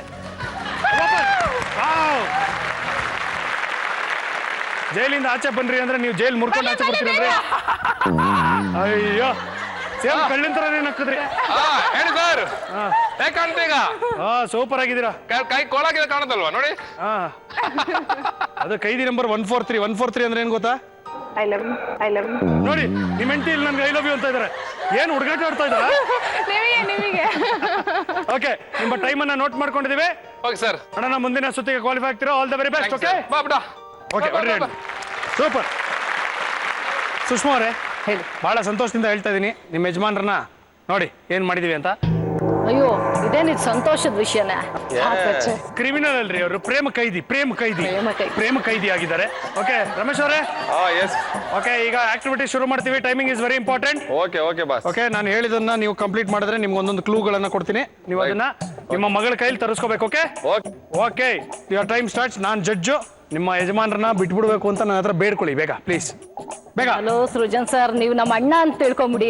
ಜೈಲಿಂದ ಆಚೆ ಬನ್ರಿ ಅಂದ್ರೆ ನೀವು ಜೈಲ್ ಮುರ್ಕೊಂಡು ಆಚೆ ಬರ್ತೀರಲ್ರಿ. ಅಯ್ಯೋ, ಸೇಮ್ ಕಳ್ಳಿನ ತರ ನಕ್ಕದ್ರಿ. ಹೇಳಿ ಸರ್, ಹೇಗೆ ಕಾಣ್ತೀಗ? ಸೂಪರ್ ಆಗಿದ್ದೀರಾ. ಕೈ ಕೋಲಾಗಿದೆ ಕಾಣುತ್ತಲ್ವಾ ನೋಡಿ. ಅದು ಕೈದಿ ನಂಬರ್ 143. 143 ಅಂದ್ರೆ ಏನ್ ಗೊತ್ತಾ? I love you, I love you. ನೋಡಿ ನಿಮ್ಮ ಹೆಂಡತಿ ಇಲ್ಲಿ ನನ್ಗೆ ಐ ಲವ್ ಯು ಅಂತ ಇದಾರೆ. ಏನ್ ಹುಡುಗಾಟ ಆಡ್ತಾ ಇದಾರ? ನಿಮಗೆ ಓಕೆ, ನಿಮ್ಮ ಟೈಮ್ ಅನ್ನ ನೋಟ್ ಮಾಡ್ಕೊಂಡಿದೀವಿ. ಓಕೆ ಸರ್, ಅಣ್ಣ ಮುಂದಿನ ಸುತ್ತಿಗೆ ಕ್ವಾಲಿಫೈ ಆಗ್ತೀರಾ. All the very best. Okay okay, super. Sushma ಅವರೇ, ಹೇಳಿ. ಬಹಳ ಸಂತೋಷದಿಂದ ಹೇಳ್ತಾ ಇದೀನಿ, ನಿಮ್ಮ ಯಜಮಾನ್ರನ್ನ ನೋಡಿ ಏನ್ ಮಾಡಿದೀವಿ ಅಂತ. ಅಯ್ಯೋ, ಇದೇನಿದ್ ಸಂತೋಷದ ವಿಷಯನೇ. ಕ್ರಿಮಿನಲ್ ಅಲ್ರಿ ಅವರು, ಪ್ರೇಮ ಕೈದಿ. ಪ್ರೇಮ ಕೈದಿ ಆಗಿದ್ದಾರೆ. ಓಕೆ ರಮೇಶ್ ಅವರೇ. ಓಕೆ, ಈಗ ಆಕ್ಟಿವಿಟಿ ಶುರು ಮಾಡ್ತೀವಿ. Timing is very important. Okay boss. Okay, ನಾನು ಹೇಳಿದನ್ನ ನೀವು ಕಂಪ್ಲೀಟ್ ಮಾಡಿದ್ರೆ ನಿಮ್ಗೆ ಒಂದೊಂದು ಕ್ಲೂಗಳನ್ನ ಕೊಡ್ತೀನಿ. ನೀವು ಅದನ್ನ ನಿಮ್ಮ ಮಗಳ ಕೈಲಿ ತರಿಸ್ಕೋಬೇಕು. Okay okay, your time starts. ನಾನು ಜಡ್ಜು. ನಿಮ್ಮ ಯಜಮಾನ್ರನ್ನ ಬಿಟ್ಬಿಡ್ಬೇಕು ಅಂತ ನನ್ನ ಹತ್ರ ಬೇಡ್ಕೊಳ್ಳಿ ಬೇಗ, ಪ್ಲೀಸ್ ಬೇಗ. ಹಲೋ ಸೃಜನ್ ಸರ್, ನೀವು ನಮ್ಮ ಅಣ್ಣ ಅಂತ ತಿಳ್ಕೊಂಬಿಡಿ.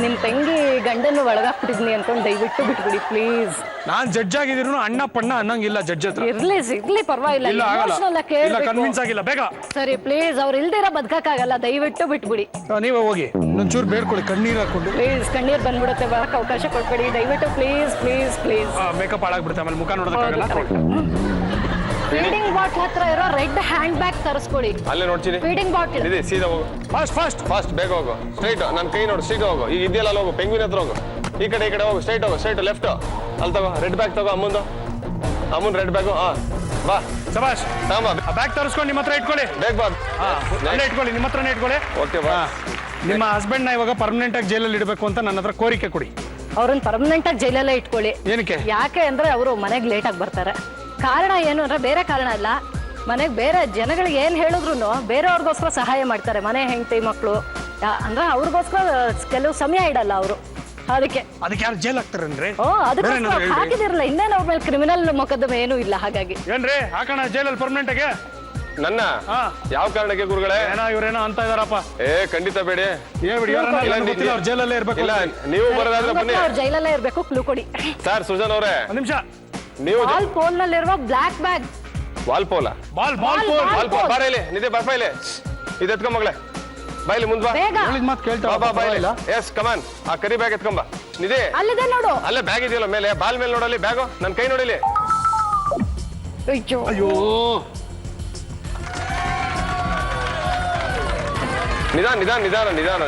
ನಿಮ್ ತಂಗಿ ಗಂಡನ್ನು ಒಳಗಾಕ್ಬಿಟ್ಟಿದ್ನಿ ಅನ್ಕೊಂಡು ದಯವಿಟ್ಟು ಬಿಟ್ಬಿಡಿ ಪ್ಲೀಸ್. ನಾನ್ ಜಡ್ಜ್ ಆಗಿದ್ರು ಅಣ್ಣ ಪಣ್ಣ ಅನ್ನಂಗಿಲ್ಲ ಜಡ್ಜ್ ಹತ್ರ. ಇರ್ಲಿ ಪರವಾಗಿಲ್ಲ. ಇಲ್ಲ ಕನ್ವಿನ್ಸ್ ಆಗಿಲ್ಲ. ಬೇಗ ಸರಿ ಪ್ಲೀಸ್, ಅವ್ರು ಇಲ್ದಿರ ಬದುಕಕ್ಕಾಗಲ್ಲ, ದಯವಿಟ್ಟು ಬಿಟ್ಬಿಡಿ. ನೀವೇ ಹೋಗಿ ಒಂಚೂರು ಬೇಡ್ಕೊಳ್ಳಿ, ಕಣ್ಣೀರ್ ಹಾಕೊಂಡು. ಪ್ಲೀಸ್, ಕಣ್ಣೀರ್ ಬಂದ್ಬಿಡುತ್ತೆ, ಬರಕ್ ಅವಕಾಶ ಕೊಡ್ಬೇಡಿ ದಯವಿಟ್ಟು ಪ್ಲೀಸ್ ಪ್ಲೀಸ್ ಪ್ಲೀಸ್. ಮೇಕಪ್ ಹಾಳಾಗ್ಬಿಡುತ್ತೆ, ಆಮೇಲೆ ಮುಖ ನೋಡೋದಕ್ಕಾಗಲ್ಲ. ಫೀಡಿಂಗ್ ಬಾಟ್ಲ್ ಹತ್ರ ಇರೋ ರೆಡ್ ಹ್ಯಾಂಡ್ ಬ್ಯಾಗ್ ತರಿಸ್ಕೊಳ್ಳಿ. ಅಲ್ಲೇ ನೋಡ್ತೀನಿ. ಫೀಡಿಂಗ್ ಬಾಟ್ಲ್ ಇದೆ, ಸೀದಾ ಹೋಗು. ಫಾಸ್ಟ್ ಬೇಗ ಹೋಗು. ಸ್ಟ್ರೈಟ್ ನನ್ನ ಕೈ ನೋಡು, ಸ್ಟ್ರೈಟ್ ಹೋಗು. ಈಗ ಇದೆಯಲ್ಲ, ಹೋಗು. ಪೆಂಗ್ವಿನ್ ಹತ್ರ ಹೋಗು. ಈ ಕಡೆ ಹೋಗು. ಸ್ಟ್ರೈಟ್ ಹೋಗು. Straight left. ಅಲ್ಲಿ ತಗೋ ರೆಡ್ ಬ್ಯಾಗ್ ತಗೋ. ಅಮ್ಮನ್ ರೆಡ್ ಬ್ಯಾಗು. ಬಾ ಸಬಾಷ್. ಬ್ಯಾಗ್ ತರಿಸ್ಕೊಂಡು ನಿಮ್ಮ ಹತ್ರ ಇಟ್ಕೊಳ್ಳಿ. ಬೇಗ ಬಾ. ಅಲ್ಲೇ ಇಟ್ಕೊಳ್ಳಿ, ನಿಮ್ಮ ಹತ್ರನೇ ಇಟ್ಕೊಳ್ಳಿ. ಓಕೆ ಬಾ. ನಿಮ್ಮ ಹಸ್ಬೆಂಡ್ ನ ಇವಾಗ ಪರ್ಮನೆಂಟ್ ಆಗಿ ಜೈಲಲ್ಲಿ ಇಡಬೇಕು ಅಂತ ನನ್ನ ಹತ್ರ ಕೋರಿಕೆ ಕೊಡಿ. ಅವ್ರನ್ನ ಪರ್ಮನೆಂಟ್ ಆಗಿ ಜೈಲಲ್ಲೇ ಇಟ್ಕೊಳ್ಳಿ. ಏನಕ್ಕೆ? ಯಾಕೆ ಅಂದ್ರೆ ಅವರು ಮನೆಗೆ ಲೇಟ್ ಆಗಿ ಬರ್ತಾರೆ. ಕಾರಣ ಏನು ಅಂದ್ರೆ ಬೇರೆ ಕಾರಣ ಇಲ್ಲ, ಮನೆಗೆ ಬೇರೆ ಜನಗಳಿಗೆ ಏನ್ ಹೇಳಿದ್ರು ಬೇರೆಯವ್ರಿಗೋಸ್ಕರ ಸಹಾಯ ಮಾಡ್ತಾರೆ. ಮನೆ ಹೆಂಡತಿ ಮಕ್ಕಳು ಅಂದ್ರೆ ಅವ್ರಿಗೋಸ್ಕರ ಕೆಲವು ಸಮಯ ಇಡಲ್ಲ ಅವರು. ಅದಕ್ಕೆ ಯಾರು ಜೈಲ್ ಹಾಕ್ತಾರನ್ರಿ? ಅದಕ್ಕೋಸ್ಕರ ಹಾಕಿದಿರಲ್ಲ. ಇನ್ನೇನು ಅವ್ರ ಮೇಲೆ ಕ್ರಿಮಿನಲ್ ಮೊಕದ್ದಮೆ ಏನೂ ಇಲ್ಲ. ಹಾಗಾಗಿ ಏನ್ರಿ ಹಾಕೋಣ ಜೈಲಲ್ಲಿ ಪರ್ಮನೆಂಟ್ ಆಗಿ? ನನ್ನ ಯಾವ ಕಾರಣಕ್ಕೆ ಗುರುಗಳೇ? ಇವ್ರೇನೋ ಅಂತ ಇದಾರಪ್ಪ. ಖಂಡಿತ ಬೇಡಿ. ಅವ್ರು ಜೈಲಲ್ಲೇ ಇರ್ಬೇಕು. ಇಲ್ಲ, ನೀವು ಬರೋದಾದ್ರೆ ಬನ್ನಿ. ಅವ್ರು ಜೈಲಲ್ಲೇ ಇರ್ಬೇಕು. ಕ್ಲೂ ಕೊಡಿ ಸರ್. ಸುಜನ್ ಅವರೇ, ಒಂದ್ ನಿಮಿಷ. ನೀವು ವಾಲ್ ಪೋಲ್ ನಲ್ಲಿರುವ ಬ್ಲಾಕ್ ಬ್ಯಾಗ್. ವಾಲ್ ಪೋಲ? ಬಾಲ್ ಬಾರ ಇಲ್ಲಿ. ನಿಧಿ ಬರ್ಪ ಇಲ್ಲಿ. ಇದು ಎತ್ಕೊಂಡ್ ಮಗಳೇ, ಬಾಯ್ಲಿ ಮುಂದ್ ಬಾ. ಮಾತು ಕೇಳ್ತಾ ಬಾಯ್ಲಿ. Yes come on. ಆ ಕರಿ ಬ್ಯಾಗ್ ಎತ್ಕೊಂಬ. ನಿಧಿ ಅಲ್ಲಿದೆ ನೋಡು. ಅಲ್ಲೇ ಬ್ಯಾಗ್ ಇದೆಯಲ್ಲ ಮೇಲೆ, ಬಾಲ್ ಮೇಲೆ ನೋಡಲ್ಲಿ ಬ್ಯಾಗು. ನನ್ನ ಕೈ ನೋಡಿಲಿ. ಅಯ್ಯೋ, ನಿಧಾನ.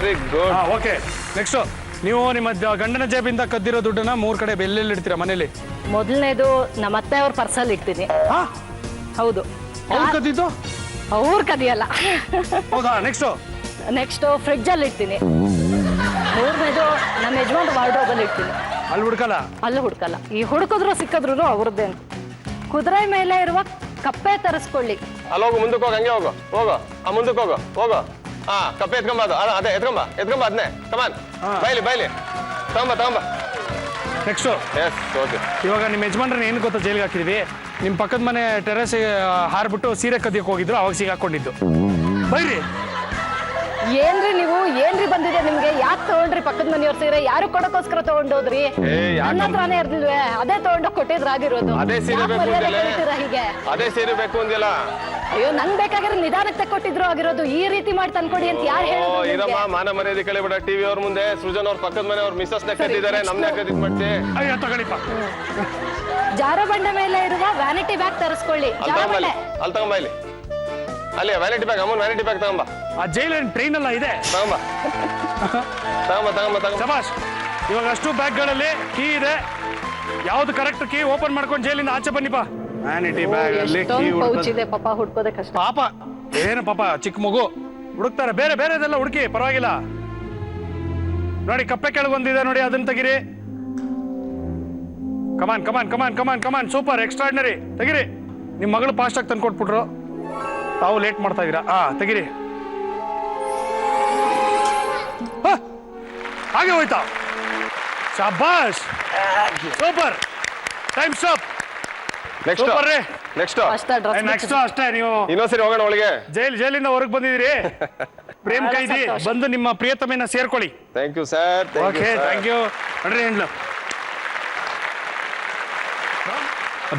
Very good. Okay, next. ನೀವು ನಿಮ್ಮ ಗಂಡನ ಜೇಬಿಂದ ಕದ್ದಿರೋ ದುಡ್ಡನ್ನ 3 ಕಡೆ ಎಲ್ಲೆಲ್ಲಿ ಇಡ್ತೀರಾ ಮನೇಲಿ? ಮೊದಲನೇದು ನಮ್ಮ ಅತ್ತೆ ಅವ್ರ ಪರ್ಸಲ್ ಇಡ್ತೀನಿ. ಹೌದು. ಅವ್ರು ಕದ್ದಿದ್ದು? ಅವ್ರು ಕದಿಯಲ್ಲ. ಹೌದಾ? ನೆಕ್ಸ್ಟ್ ಫ್ರಿಡ್ಜ್ ಅಲ್ಲಿ ಇಡ್ತೀನಿ. 3ನೇದು ನಮ್ಮ ಯಜಮಾನ್ ವಾರ್ಡ್ರೋಬ್ ಅಲ್ಲಿ ಇಡ್ತೀನಿ. ಅಲ್ಲಿ ಹುಡ್ಕಲ್ಲ. ಈ ಹುಡುಕಿದ್ರು ಸಿಕ್ಕಿದ್ರು ಅವ್ರದ್ದೇನು. ಕುದುರೆ ಮೇಲೆ ಇರುವ ಕಪ್ಪೆ ತರಿಸ್ಕೊಳ್ಳಿ. ಅಲ್ಲಿ ಹೋಗು, ಮುಂದಕ್ಕೆ ಹೋಗಿ. ಹಂಗೆ ಹೋಗು. ಮುಂದಕ್ಕೆ ಹೋಗು. ಕಪ್ಪೆ ಎತ್ಕೊಂಬ. ಅದು ಅದೇ ಎತ್ಕೊಂಬ ಅದನ್ನೇ. ಕಮಾನ್. ಬಾಯ್ಲಿ ತಗೊಂಬ. Next yes okay. ಇವಾಗ ನಿಮ್ಮ ಯಜಮಾನ್ರನ್ನ ಏನು ಗೊತ್ತಾ ಜೈಲಿಗೆ ಹಾಕಿದ್ವಿ, ನಿಮ್ಮ ಪಕ್ಕದ ಮನೆ ಟೆರೆಸ್ ಹಾರ್ಬಿಟ್ಟು ಸೀರೆ ಕದಿಯಕ್ಕೆ ಹೋಗಿದ್ರು, ಅವಾಗ ಸಿಗಾಕೊಂಡಿದ್ದು. ಬೈರಿ. ಏನ್ರಿ ನೀವು ಏನ್ರಿ ಬಂದಿದೆ ನಿಮ್ಗೆ? ಯಾಕೆ ತಗೊಂಡ್ರಿ ಪಕ್ಕದ ಮನೆಯವ್ರ ಸೀರೆ? ಯಾರು ಕೊಡಕ್ಕೋಸ್ಕರ ತಗೊಂಡೋದ್ರಿ? ನನ್ನ ಹತ್ರನೇ ಇರ್ಲಿಲ್ವೇ? ಅದೇ ತಗೊಂಡೋಗ್ ಕೊಟ್ಟಿದ್ರಾಗಿರೋದು. ಅದೇ ಸೀರೆ ಯಾಕ್ ಬೇಕು ಮರ್ಯಾದೆ ಅಂದ್ಯಲ್ಲ? ಕಲಿತೀರಾ ಹೀಗೆ? ಅದೇ ಸೀರೆ ಬೇಕು ಅಂದಿಲ್ಲ. ಅಯ್ಯೋ ನಂಗ್ ಬೇಕಾಗಿರೋ ನಿಧಾನಕ್ಕೆ ಕೊಟ್ಟಿದ್ರು ಆಗಿರೋದು. ಈ ರೀತಿ ಮಾಡಿ ತಂದ್ಕೊಡಿ ಅಂತ ಯಾರು ಇರಮ್ಮ, ಹೇಳಿದ್ರು? ಮಾನ ಮರ್ಯಾದೆ ಕಳಿಬೇಡ. ಟಿವಿ ಅವ್ರ ಮುಂದೆ ಸೃಜನ್ ಅವ್ರ ಪಕ್ಕದ ಮನೆ ಅವ್ರ ಮಿಸಸ್ ನ ಕದ್ದಿದ್ದಾರೆ, ನಮ್ನ ಕದ್ದಿದ್ ಮಾಡ್ತಿ. ಅಯ್ಯೋ ತಗೊಳ್ಳಿಪ್ಪ. ಜಾರಬಂಡೆ ಮೇಲೆ ಇರುವ ವ್ಯಾನಿಟಿ ಬ್ಯಾಗ್ ತರಿಸ್ಕೊಳ್ಳಿ. ಜಾರಬಂಡೆ ಅಲ್ಲಿ ತಗೊಂಬ, ಇಲ್ಲಿ ಅಲ್ಲಿ ವ್ಯಾನಿಟಿ ಬ್ಯಾಗ್, ಅಮ್ಮನ್ ವ್ಯಾನಿಟಿ ಬ್ಯಾಗ್ ತಗೊಂಬ. ಆ ಜೈಲಿನ ಟ್ರೈನ್ ಎಲ್ಲ ಇದೆ, ತಗೊಂಬ ತಗೊಂಬ ತಗೊಂಬ ತಗೊಂಬ. ಶಬಾಷ್. ಇವಾಗ ಅಷ್ಟು ಬ್ಯಾಗ್ಗಳಲ್ಲಿ ಕೀ ಇದೆ, ಯಾವ್ದು ಕರೆಕ್ಟ್ ಕೀ ಓಪನ್ ಮಾಡ್ಕೊಂಡು ಜೈಲಿಂದ ಆಚೆ ಬನ್ನಿಪ್ಪ. ವ್ಯಾನಿಟಿ ಬ್ಯಾಗ್ ಅಲ್ಲಿ ಕೀ ಪೌಚ್ ಇದೆ ಪಾಪ, ಹುಡ್ಕೋದೆ ಕಷ್ಟ. ಪಾಪ ಏನು ಪಾಪ, ಚಿಕ್ಕ ಮಗು ಹುಡುಕ್ತಾರೆ. ಬೇರೆ ಬೇರೆದೆಲ್ಲ ಹುಡುಕಿ, ಪರವಾಗಿಲ್ಲ. ನೋಡಿ ಕಪ್ಪೆ ಕೆಳಗೆ ಒಂದಿದೆ ನೋಡಿ, ಅದನ್ನ ತೆಗಿರಿ. ಕಮಾನ್ ಕಮಾನ್ ಕಮಾನ್ ಕಮಾನ್ ಕಮಾನ್, ಸೂಪರ್, ಎಕ್ಸ್ಟ್ರಾರ್ಡಿನರಿ. ತೆಗಿರಿ. ನಿಮ್ಮ ಮಗಳು ಫಾಸ್ಟ್ ಆಗಿ ತಂದು ಕೊಟ್ಬಿಟ್ರು, ತಾವು ಲೇಟ್ ಮಾಡ್ತಾ ಇದೀರಾ. ತೆಗಿರಿ. ಹಾಗೆ ಹೋಯ್ತಾ? ಶಾಬಾಷ್, super. Time stop. Next super ರೀ. ನೆಕ್ಸ್ಟ್ ನೆಕ್ಸ್ಟ್ ಅಷ್ಟೇ. ನೀವು ಇನ್ನೊಂದ್ಸರಿ ಹೋಗೋಣ ಒಳಗೆ. ಜೈಲಿಂದ ಹೊರಗೆ ಬಂದಿದ್ದೀರಿ. ಪ್ರೇಮ್ ಕೈದಿ ಬಂದು ನಿಮ್ಮ ಪ್ರಿಯತಮೆನ ಸೇರ್ಕೊಳ್ಳಿ. Thank you sir. Okay, thank you. ನೋಡ್ರಿ ಹೆಂಡ್ಲು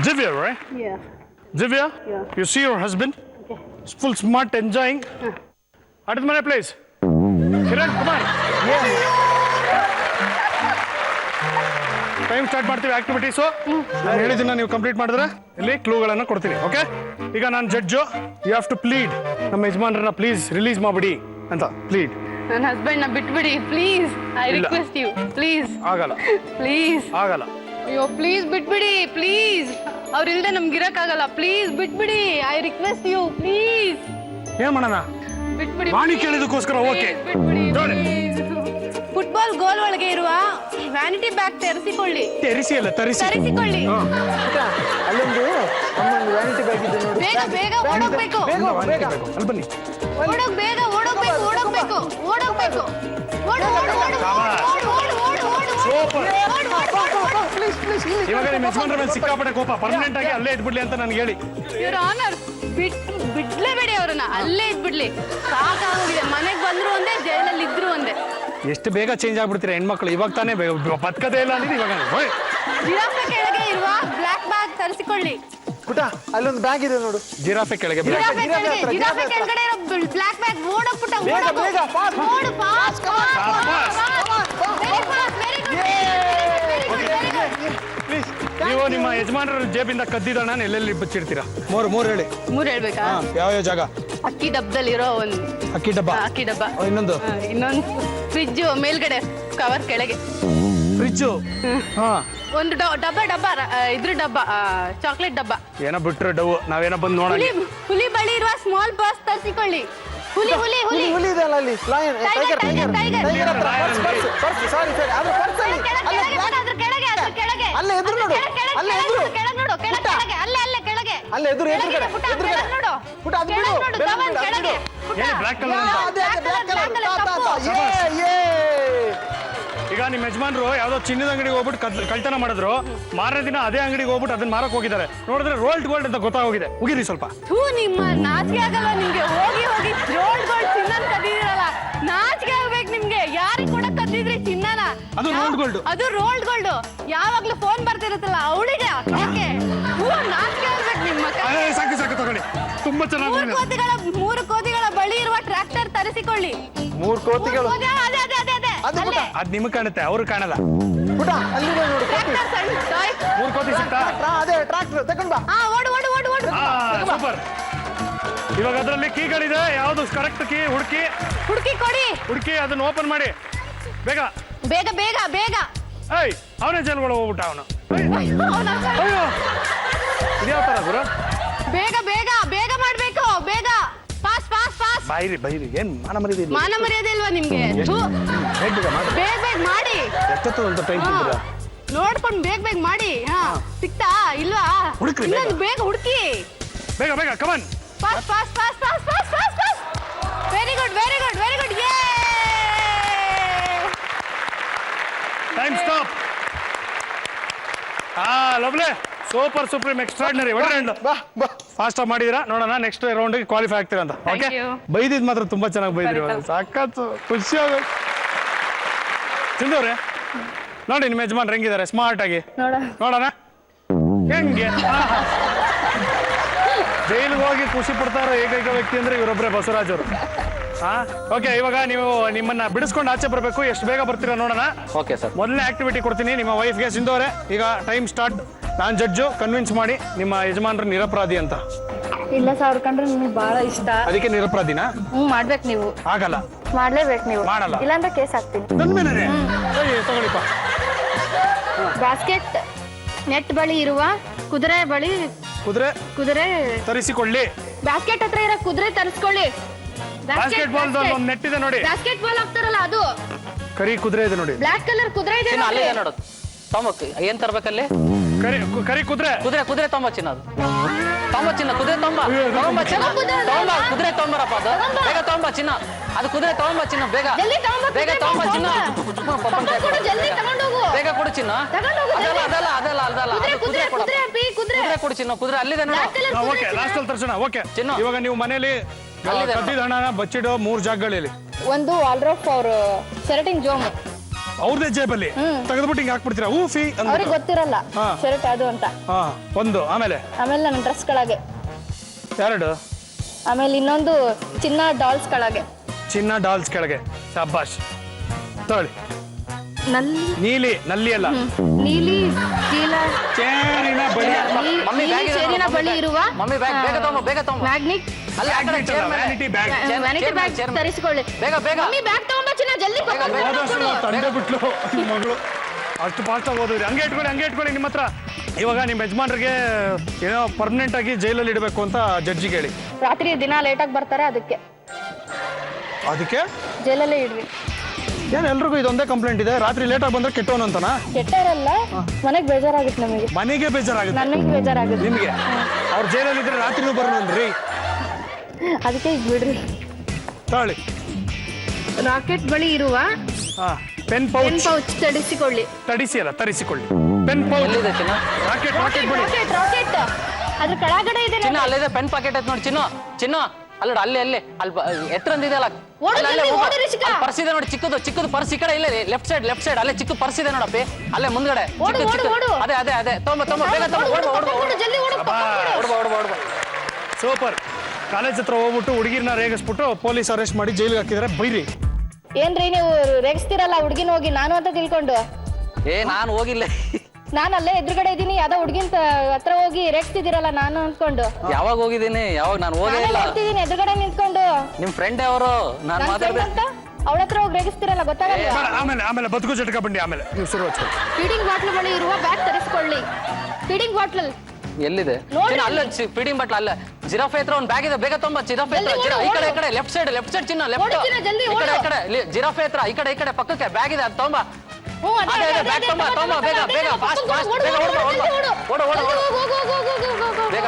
Divya, right? Yeah. Divya, Yeah. you see your husband? Okay. He's full smart, enjoying. At the place. Kiran, come on. Time start ಮಾಡ್ತೀವಿ ಆಕ್ಟಿವಿಟೀಸು. ನಾನು ಹೇಳಿದ್ದನ್ನ ನೀವು ಕಂಪ್ಲೀಟ್ ಮಾಡಿದ್ರೆ ಇಲ್ಲಿ ಕ್ಲೂಗಳನ್ನು ಕೊಡ್ತೀನಿ. ಓಕೆ, ಈಗ ನಾನು judge. You have to plead. ನಮ್ಮ ಯಜಮಾನ್ರನ್ನ ಪ್ಲೀಸ್ ರಿಲೀಸ್ ಮಾಡ್ಬಿಡಿ ಅಂತ ಪ್ಲೀಡ್. ನನ್ನ ಹಸ್ಬೆಂಡ್ ನ ಬಿಟ್ಬಿಡಿ ಪ್ಲೀಸ್. ಐ ಇಲ್ಲ. Request you please. ಆಗಲ್ಲ, ಪ್ಲೀಸ್ ಆಗಲ್ಲ. ಅಯ್ಯೋ ಪ್ಲೀಸ್ ಬಿಟ್ಬಿಡಿ ಪ್ಲೀಸ್. ಅವ್ರಿಲ್ದೆ ನಮ್ಗೆ ಇರಕ್ಕಾಗಲ್ಲ. ಪ್ಲೀಸ್ ಬಿಟ್ಬಿಡಿ. I request you please. ಏನ್ ಮಾಡೋಣ? ಬಿಟ್ಬಿಡಿ. ವಾಣಿ ಕೇಳಿದಕ್ಕೋಸ್ಕರ ಓಕೆ. ಫುಟ್ಬಾಲ್ ಗೋಲ್ ಒಳಗೆ ಇರುವ ವ್ಯಾನಿಟಿ ಬ್ಯಾಗ್ ತರಿಸಿಕೊಳ್ಳಿ. ತರಿಸಿ ಅಲ್ಲ, ತರಿಸಿಕೊಳ್ಳಿ. ಬೇಗ ಬೇಗ ಓಡೋಗ್ಬೇಕು. ಅಲ್ಲಿ ಬನ್ನಿ. ಓಡೋಗ್ ಬೇಗ ಓಡೋಗ್ಬೇಕು ಓಡೋಗ್ಬೇಕು ಓಡೋಗ್ಬೇಕು. ಓಡು ಓಡು ಓಡು ಓಡು ಓಡು ಓಡು ಓಡು. ಸೂಪರ್. ಇವಾಗ ನಿಮ್ಮ ಯಜಮಾನ್ರ ಮೇಲೆ ಸಿಕ್ಕಾಪಟ್ಟೆ ಕೋಪ. ಪರ್ಮನೆಂಟ್ ಆಗಿ ಅಲ್ಲೇ ಇದ್ಬಿಡ್ಲಿ ಅಂತ ನನ್ಗೆ ಹೇಳಿ. ಯುವರ್ ಆನರ್, ಬಿಡ್ಲೇಬೇಡಿ ಅವ್ರನ್ನ. ಅಲ್ಲೇ ಇದ್ಬಿಡ್ಲಿ. ಸಾಕಾಗೋಗಿದೆ. ಮನೆಗ್ ಬಂದ್ರು ಒಂದೇ, ಜೈಲಲ್ಲಿ ಇದ್ರು ಒಂದೇ. ಎಷ್ಟು ಬೇಗ ಚೇಂಜ್ ಆಗ್ಬಿಡ್ತೀರಾ ಹೆಣ್ಮಕ್ಳು. ಇವಾಗ ತಾನೇ ಬದುಕದೇ ಇಲ್ಲ ಅಂದ್ರೆ ಇವಾಗ ಜಿರಾಫೆ ಕೆಳಗೆ ಇರುವ ಬ್ಲಾಕ್ ಬ್ಯಾಗ್ ತರಿಸಿಕೊಳ್ಳಿ. ಪುಟ ಅಲ್ಲೊಂದು ಬ್ಯಾಗ್ ಇದೆ ನೋಡು. ಜಿರಾಫೆ ಕೆಳಗೆ ಜಿರಾಫೆ ಕೆಳಗಡೆ ಇರೋ ಬ್ಲಾಕ್ ಬ್ಯಾಗ್. ಓಡೋಗ್ ಪುಟ್ಟ, ಓಡೋಗು. ಓಡು ಫಾಸ್ಟ್ ನೀವು ನಿಮ್ಮ ಯಜಮಾನರ ಜೇಬಿಂದ ಕದ್ದಿದ್ದಣ್ಣ ಎಲ್ಲೆಲ್ಲಿ ಬಚ್ಚಿಡ್ತೀರಾ? ಮೂರು ಹೇಳಿ. ಮೂರ್ ಹೇಳ್ಬೇಕಾ? ಯಾವ ಜಾಗ? ಅಕ್ಕಿ ಡಬ್ಬದಲ್ಲಿರೋ ಒಂದು ಅಕ್ಕಿ ಡಬ್ಬ. ಅಕ್ಕಿ ಡಬ್ಬ. ಇನ್ನೊಂದು ಫ್ರಿಜ್ ಮೇಲ್ಗಡೆ ಕವರ್ ಕೆಳಗೆ. ಫ್ರಿಜ್ಜು. ಒಂದು ಡಬ್ಬ ಇದ್ರ ಡಬ್ಬ, ಚಾಕ್ಲೇಟ್ ಡಬ್ಬ. ಏನೋ ಬಿಟ್ರು ಡವ್, ನಾವೇನೋ ಬಂದು ನೋಡೋಣ. ಹುಲಿ ಬಳಿ ಇರುವ ಸ್ಮಾಲ್ ಪರ್ಸ್ ತರಿಸಿಕೊಳ್ಳಿ. ಹುಲಿ ಹುಲಿ ಹುಲಿ ಹುಲಿ ಇದೆ ಅಲ್ಲ ಅಲ್ಲಿ. ಲಯನ್, ಟೈಗರ್ ಟೈಗರ್ ಟೈಗರ್ ಹತ್ರ ಪರ್ಸ್. ಸಾರಿ ಸರಿ, ಅದ್ರ ಪರ್ಸ್ ಅಲ್ಲಿ. ಅಲ್ಲೇ ಎದುರು ನೋಡು. ಅಲ್ಲೇ ಎದುರು. ಕೆಳಗೆ ನೋಡು. ಕೆಳಗೆ ಅಲ್ಲೇ ಕೆಳಗೆ. ಅಲ್ಲೇ ಎದುರು ಎದುರುಗಡೆ. ಎದುರುಗಡೆ ನೋಡು. ಪುಟ ಅದು ಬಿಡು. ಕೆಳಗೆ. ಏನು ಬ್ಲಾಕ್ ಕಲರ್ ಅಂತ? ಅದೇ ಬ್ಲಾಕ್ ಕಲರ್. ಈಗ ನಿಮ್ಮ ಯಜಮಾನ್ರು ಯಾವ್ದೋ ಚಿನ್ನದ ಅಂಗಡಿಗೆ ಹೋಗ್ಬಿಟ್ಟು ಕಳ್ತನ ಮಾಡಿದ್ರು. ಮಾರನೇ ದಿನ ಅದೇ ಅಂಗಡಿಗೆ ಹೋಗ್ಬಿಟ್ಟು ಅದನ್ನ ಮಾರಕ್ ಹೋಗಿದ್ದಾರೆ. ನೋಡಿದ್ರೆ ರೋಲ್ಡ್ ಗೋಲ್ಡ್ ಅಂತ ಗೊತ್ತಾಗೋಗಿದೆ. ಮುಗಿರಿ ಸ್ವಲ್ಪ. ನಿಮ್ಮ ನಾಚಿಕೆ ಆಗಲ್ಲ ನಿಮ್ಗೆ? ಹೋಗಿ ರೋಲ್ಡ್ ಗೋಲ್ಡ್ ಚಿನ್ನ ಕದ್ದಿದಿರಲ್ಲ, ನಾಚಿಕೆ ಆಗ್ಬೇಕು ನಿಮ್ಗೆ. ಯಾರಿಗೆ ಕೂಡ ಕದ್ದಿದ್ರಿ ಚಿನ್ನನ? ಅದು ರೋಲ್ಡ್ ಗೋಲ್ಡ್. ಅದು ರೋಲ್ಡ್ ಗೋಲ್ಡ್. ಯಾವಾಗ್ಲೂ ಫೋನ್ ಬರ್ತಿರುತ್ತಲ್ಲ ಅವಳಿಗೆ. ಯಾಕೆ ನಾಚಿಕೆ ಆಗ್ಬೇಕು ನಿಮ್ಮ? ಸಾಕು ಸಾಕು ತಗೊಳ್ಳಿ. ತುಂಬಾ ಚೆನ್ನಾಗಿ. ಮೂರು ಕೋತಿಗಳ ಬಳಿ ಇರುವ ಟ್ರ್ಯಾಕ್ಟರ್ ತರಿಸಿಕೊಳ್ಳಿ. 3 ಕೋತಿಗಳು. ಅದ್ ನಿಮ್ಗೆ ಕಾಣುತ್ತೆ, ಅವ್ರು ಕಾಣಲ್ಲ. ಪುಟ ಅಲ್ಲಿದೆ ನೋಡು ಕೋತಿ. 3 ಕೋತಿ ಸಿಗ್ತಾ? ಅದೇ ಟ್ರ್ಯಾಕ್ಟರ್ ತಗೊಂಡ್ ಬಾ. ಓಡು ಓಡು ಓಡು ಓಡು. ಸೂಪರ್. ಇವಾಗ ಅದರಲ್ಲಿ ಕೀಗಳಿದೆ, ಯಾವ್ದು ಕರೆಕ್ಟ್ ಕೀ ಹುಡುಕಿ ಕೊಡಿ. ಹುಡುಕಿ ಅದನ್ನ ಓಪನ್ ಮಾಡಿ ಬೇಗ ಬೇಗ ಬೇಗ ಬೇಗ. ಏಯ್, ಅವನೇ ಜೈಲ್ಗಳು ಹೋಗ್ಬಿಟ್ಟ ಅವನು. ಅಯ್ಯೋ, ಇದ್ಯಾವ ತರ ಗುರು? ಬೇಗ ಬೇಗ ಬೇಗ ಮಾಡ್ಬೇಕು. ಬೇಗ ಫಾಸ್ಟ್ ಫಾಸ್ಟ್ ಫಾಸ್ಟ್. ಬೈರಿ ಏನ್ ಮಾನ ಮರ್ಯಾದೆ? ಮಾನ ಮರ್ಯಾದೆ ಇಲ್ವಾ ನಿಮ್ಗೆ? ಬೇಗ ಬೇಗ ಮಾಡಿ. ಎಷ್ಟೊತ್ತು ಅಂತ ಟೈಮ್ ತಿಂತೀರಾ? ನೋಡ್ಕೊಂಡು ಬೇಗ ಮಾಡಿ. ಸಿಕ್ತಾ ಇಲ್ವಾ? ಹುಡುಕ್ರಿ ಬೇಗ ಹುಡುಕಿ. ಬೇಗ ಬೇಗ come on. Fast fast fast fast fast fast fast. Very good very good very good. Yeah. Time stop. Lovely super supreme extraordinary fast ಮಾಡಿದಿರಾ ನೋಡೋಣ ನೆಕ್ಸ್ಟ್ ರೌಂಡ್ ಕ್ವಾಲಿಫೈ ಆಗ್ತೀರಾ ಅಂತ ಓಕೆ you. ಬೈದಿದ್ ಮಾತ್ರ ತುಂಬಾ ಚೆನ್ನಾಗಿ ಬೈದ್ರಿ ಸಾಕತ್ತು ಖುಷಿ ಆಗೋದು ಸಿಂಧೂರೆ ನೋಡಿ ನಿಮ್ಮ ಯಜಮಾನ್ ಹೆಂಗಿದ್ದಾರೆ ಸ್ಮಾರ್ಟ್ ಆಗಿ ನೋಡೋಣ ಹೆಂಗೆ ಜೈಲಿಗೆ ಹೋಗಿ ಖುಷಿ ಪಡ್ತಾರೋ ಏಕೈಕ ವ್ಯಕ್ತಿ ಅಂದ್ರೆ ಇವರೊಬ್ಬರೇ ಬಸವರಾಜ್ ಅವರು ಓಕೆ ಇವಾಗ ನೀವು ನಿಮ್ಮನ್ನ ಬಿಡಿಸ್ಕೊಂಡು ಆಚೆ ಬರಬೇಕು ಎಷ್ಟು ಬೇಗ ಬರ್ತೀರಾ ನೋಡೋಣ ಓಕೆ ಸರ್ ಮೊದಲನೇ ಆಕ್ಟಿವಿಟಿ ಕೊಡ್ತೀನಿ ನಿಮ್ಮ ವೈಫ್ಗೆ ಸಿಂಧೂರೆ ಈಗ ಟೈಮ್ ಸ್ಟಾರ್ಟ್ ನಾನು ಜಡ್ಜು ಕನ್ವಿನ್ಸ್ ಮಾಡಿ ನಿಮ್ಮ ಯಜಮಾನ್ರ ನಿರಪರಾಧಿ ಅಂತ ಇಲ್ಲ ಸರ್ ಅವ್ರ ಕಂಡ್ರೆ ನಿಮಗೆ ಬಹಳ ಇಷ್ಟ ಅದಕ್ಕೆ ನಿರಪರಾಧಿನಾ ಮಾಡ್ಬೇಕು ನೀವು ಆಗಲ್ಲ ಮಾಡ್ಲೇಬೇಕು ನೀವು ಮಾಡಲ್ಲ ಇಲ್ಲಾಂದ್ರೆ ಕೇಸ್ ಹಾಕ್ತೀನಿ ನನ್ನ ಮೇಲೆ ತಗೊಳ್ಳಿಪ್ಪ ಬಾಸ್ಕೆಟ್ ನೆಟ್ ಬಳಿ ಇರುವ ಕುದುರೆ ಬಳಿ ಕುದುರೆ ತರಿಸಿಕೊಳ್ಳಿ ಬಾಸ್ಕೆಟ್ ಹತ್ರ ಇರೋ ಕುದುರೆ ತರಿಸ್ಕೊಳ್ಳಿ ಬಾಸ್ಕೆಟ್ ಬಾಲ್ ಒಂದು ನೆಟ್ ಇದೆ ನೋಡಿ ಬಾಸ್ಕೆಟ್ ಬಾಲ್ ಹಾಕ್ತಾರಲ್ಲ ಅದು ಕರಿ ಕುದುರೆ ಇದೆ ನೋಡಿ ಬ್ಲಾಕ್ ಕಲರ್ ಕುದುರೆ ಇದೆ ಚಿನ್ನ ಅಲ್ಲೇ ನೋಡೋದು ತೊಂಬ ಏನ್ ತರ್ಬೇಕಲ್ಲಿ ಕರಿ ಕುದುರೆ ಕುದುರೆ ತೊಂಬ ಚಿನ್ನ ಅದು ತೊಂಬ ಚಿನ್ನ ಕುದುರೆ ತೊಂಬ ತೊಗೊಂಬ ಚಿನ್ನ ತೊಗೊಂಬ ಕುದುರೆ ತೊಂಬರಪ್ಪ ಅದು ಬೇಗ ತೊಂಬ ಚಿನ್ನ ಅದು ಕುದುರೆ ತೊಗೊಂಬ ಚಿನ್ನ ಬೇಗ ಬೇಗ ತೊಂಬ ಚಿನ್ನ ಬೇಗ ಕೊಡು ಚಿನ್ನ ಅದಲ್ಲ ಕುದುರೆ ಕೊಡು ಕುದುರೆ ಕೊಡು ಚಿನ್ನ ಕುದುರೆ ಅಲ್ಲಿದೆ ನೋಡು ಓಕೆ ಲಾಸ್ಟ್ ಅಲ್ಲಿ ತರ್ಸೋಣ ಓಕೆ ಇವಾಗ ನೀವು ಮನೆಯಲ್ಲಿ ಕದ್ದಿದ ಹಣನ ಬಚ್ಚಿಡೋ 3 ಜಾಗಗಳಲ್ಲಿ ಒಂದು ವಾಲ್ಡ್ರೋಫ್ ಅವ್ರ ಶರ್ಟಿಂಗ್ ಜೋಮ್ ಅವ್ರದೇ ಜೇಬಲ್ಲಿ ತೆಗೆದ್ಬಿಟ್ಟು ಹಿಂಗೆ ಹಾಕ್ಬಿಡ್ತೀರಾ ಊಫಿ ಅವ್ರಿಗೆ ಗೊತ್ತಿರಲ್ಲ ಶರ್ಟ್ ಅದು ಅಂತ ಒಂದು ಆಮೇಲೆ ನನ್ನ ಡ್ರೆಸ್ ಕೆಳಗೆ 2 ಆಮೇಲೆ ಇನ್ನೊಂದು ಚಿನ್ನ ಡಾಲ್ಸ್ ಕೆಳಗೆ ಶಾಬಾಷ್ ತಗೊಳ್ಳಿ ನೀಲಿ ಅಲ್ಲ ನೀಲಿ ಚೇರಿನ ಬಳಿ ಮಮ್ಮಿ ಬ್ಯಾಗ್ ಇದೆ ಚೇರಿನ ಬಳಿ ಇರುವ ಮಮ್ಮಿ ಬ್ಯಾಗ್ ಬೇಗ ತೊಂಬ ಮ್ಯಾಗ್ನೆಟ್ ಅಲ್ಲಿ ಆ ಕಡೆ ಚೇರ್ ಮೇಲೆ ವ್ಯಾನಿಟಿ ಬ್ಯಾಗ್ ವ್ಯಾನಿಟಿ ಬ್ಯಾಗ್ ತರಿಸಿಕೊಳ್ಳಿ ಬೇಗ ಮಮ್ಮಿ ಬ್ಯಾಗ್ ತಗೊಂಬ ಚಿನ್ನ ಜಲ್ದಿ ತಂದೆ ಬಿಟ್ಲು ಮಗಳು ಅಷ್ಟು ಫಾಸ್ಟ್ ಆಗಿ ಹೋದ್ರಿ ಹಂಗೆ ಇಟ್ಕೊಳ್ಳಿ ನಿಮ್ಮ ಹತ್ರ ಇವಾಗ ನಿಮ್ಮ ಯಜಮಾನ್ರಿಗೆ ಏನೋ ಪರ್ಮನೆಂಟ್ ಆಗಿ ಜೈಲಲ್ಲಿ ಇಡಬೇಕು ಅಂತ ಜಡ್ಜಿಗೆ ಹೇಳಿ ರಾತ್ರಿ ದಿನ ಲೇಟ್ ಆಗಿ ಬರ್ತಾರೆ ಅದಕ್ಕೆ ಜೈಲಲ್ಲೇ ಇಡ್ರಿ ಏನ್ ಎಲ್ರಿಗೂ ಇದೊಂದೇ ಕಂಪ್ಲೇಂಟ್ ಇದೆ ರಾತ್ರಿ ಲೇಟ್ ಆಗಿ ಬಂದ್ರೆ ಕೆಟ್ಟವನು ಅಂತನಾ ಕೆಟ್ಟವರಲ್ಲ ಮನೆಗೆ ಬೇಜಾರಾಗುತ್ತೆ ನಮಗೆ ಮನೆಗೆ ಬೇಜಾರಾಗುತ್ತೆ ನನಗೆ ಬೇಜಾರಾಗುತ್ತೆ ನಿಮ್ಗೆ ಅವ್ರ ಜೈಲಲ್ಲಿ ಇದ್ರೆ ರಾತ್ರಿನೂ ಬರೋಣನ್ರಿ ಅದಕ್ಕೆ ಈಗ ಬಿಡ್ರಿ ತಾಳಿ ರಾಕೆಟ್ ಬಳಿ ಇರುವ ಪೆನ್ ಪೌಚ್ ತರಿಸಿಕೊಳ್ಳಿ ಪೆನ್ ಪೌಚ್ ಎಲ್ಲಿದೆ ಚಿನ್ನ ರಾಕೆಟ್ ಬಳಿ ರಾಕೆಟ್ ಅದ್ರ ಕೆಳಗಡೆ ಇದೆ ಚಿನ್ನ ಅಲ್ಲಿದೆ ಪೆನ್ ಪಾಕೆಟ್ ಐತೆ ನೋಡಿ ಚಿನ್ನ ಅಲ್ಲ ಅಲ್ಲಿ ಎತ್ತರಂದ ಇದೆಯಲ್ಲ ಪರ್ಸ್ ಇದೆ ನೋಡಿ ಚಿಕ್ಕದು ಪರ್ಸ್ ಈ ಕಡೆ ಇಲ್ಲೇ ಲೆಫ್ಟ್ ಸೈಡ್ ಅಲ್ಲೇ ಚಿಕ್ಕ ಪರ್ಸ್ ಇದೆ ನೋಡಪ್ಪಿ ಅಲ್ಲೇ ಮುಂದ್ಗಡೆ ಅದೇ ತೊಂಬ ಬೇಗ ಓಡ್ಬಾ ಸೂಪರ್ ಕಾಲೇಜ್ ಹತ್ರ ಹೋಗ್ಬಿಟ್ಟು ಹುಡುಗಿರ್ನ ರೇಗಿಸ್ಬಿಟ್ಟು ಪೊಲೀಸ್ ಅರೆಸ್ಟ್ ಮಾಡಿ ಜೈಲಿಗೆ ಹಾಕಿದ್ರೆ ಬೈರಿ ಏನ್ರಿ ನೀವು ರೇಗಿಸ್ತೀರಲ್ಲ ಹುಡುಗಿನ ಹೋಗಿ ನಾನು ಅಂತ ತಿಳ್ಕೊಂಡು ನಾನು ಹೋಗಿಲ್ಲ ನಾನು ಅಲ್ಲೇ ಎದುರುಗಡೆ ಇದೀನಿ ಯಾವ್ದೋ ಹುಡುಗಿನ ಹತ್ರ ಹೋಗಿ ರೇಗಿಸ್ತಿದ್ದೀರಲ್ಲ ನಾನು ಅನ್ಕೊಂಡು ಯಾವಾಗ ಹೋಗಿದ್ದೀನಿ ಯಾವಾಗ ನಾನು ಹೋಗೇ ಇಲ್ಲ ಎದುರುಗಡೆ ನಿಂತ್ಕೊಂಡು ನಿಮ್ ಫ್ರೆಂಡ್ ಅವರು ನಾನು ಮಾತಾಡ್ಬೇಕು ಅವಳ ಹತ್ರ ಹೋಗಿ ರೇಗಿಸ್ತಿರಲ್ಲ ಗೊತ್ತಾಗಲ್ಲ ಆಮೇಲೆ ಬದುಕು ಜಟಕ ಬಂಡಿ ಆಮೇಲೆ ನೀವು ಶುರು ಹಚ್ಕೊಳ್ಳಿ ಫೀಡಿಂಗ್ ಬಾಟ್ಲ್ ಬಳಿ ಇರುವ ಬ್ಯಾಗ್ ತರಿಸ್ಕೊಳ್ಳಿ ಫೀಡಿಂಗ್ ಬಾಟ್ಲ್ ಎಲ್ಲಿದೆ ಅಲ್ಲ ಫೀಡಿಂಗ್ ಬಾಟ್ಲ್ ಅಲ್ಲ ಜಿರಾಫೆ ಹತ್ರ ಒಂದು ಬ್ಯಾಗ್ ಇದೆ ಬೇಗ ತೊಂಬ ಜಿರಾಫೆ ಹತ್ರ ಈ ಕಡೆ ಲೆಫ್ಟ್ ಸೈಡ್ ಚಿನ್ನ ಲೆಫ್ಟ್ ಈ ಕಡೆ ಜಿರಾಫೆ ಹತ್ರ ಈ ಕಡೆ ಪಕ್ಕಕ್ಕೆ ಬ್ಯಾಗ್ ಇದೆ ಅದು ತೊಂಬ ಬ್ಯಾಗ್ ತೊಂಬ ಬೇಗ ಫಾಸ್ಟ್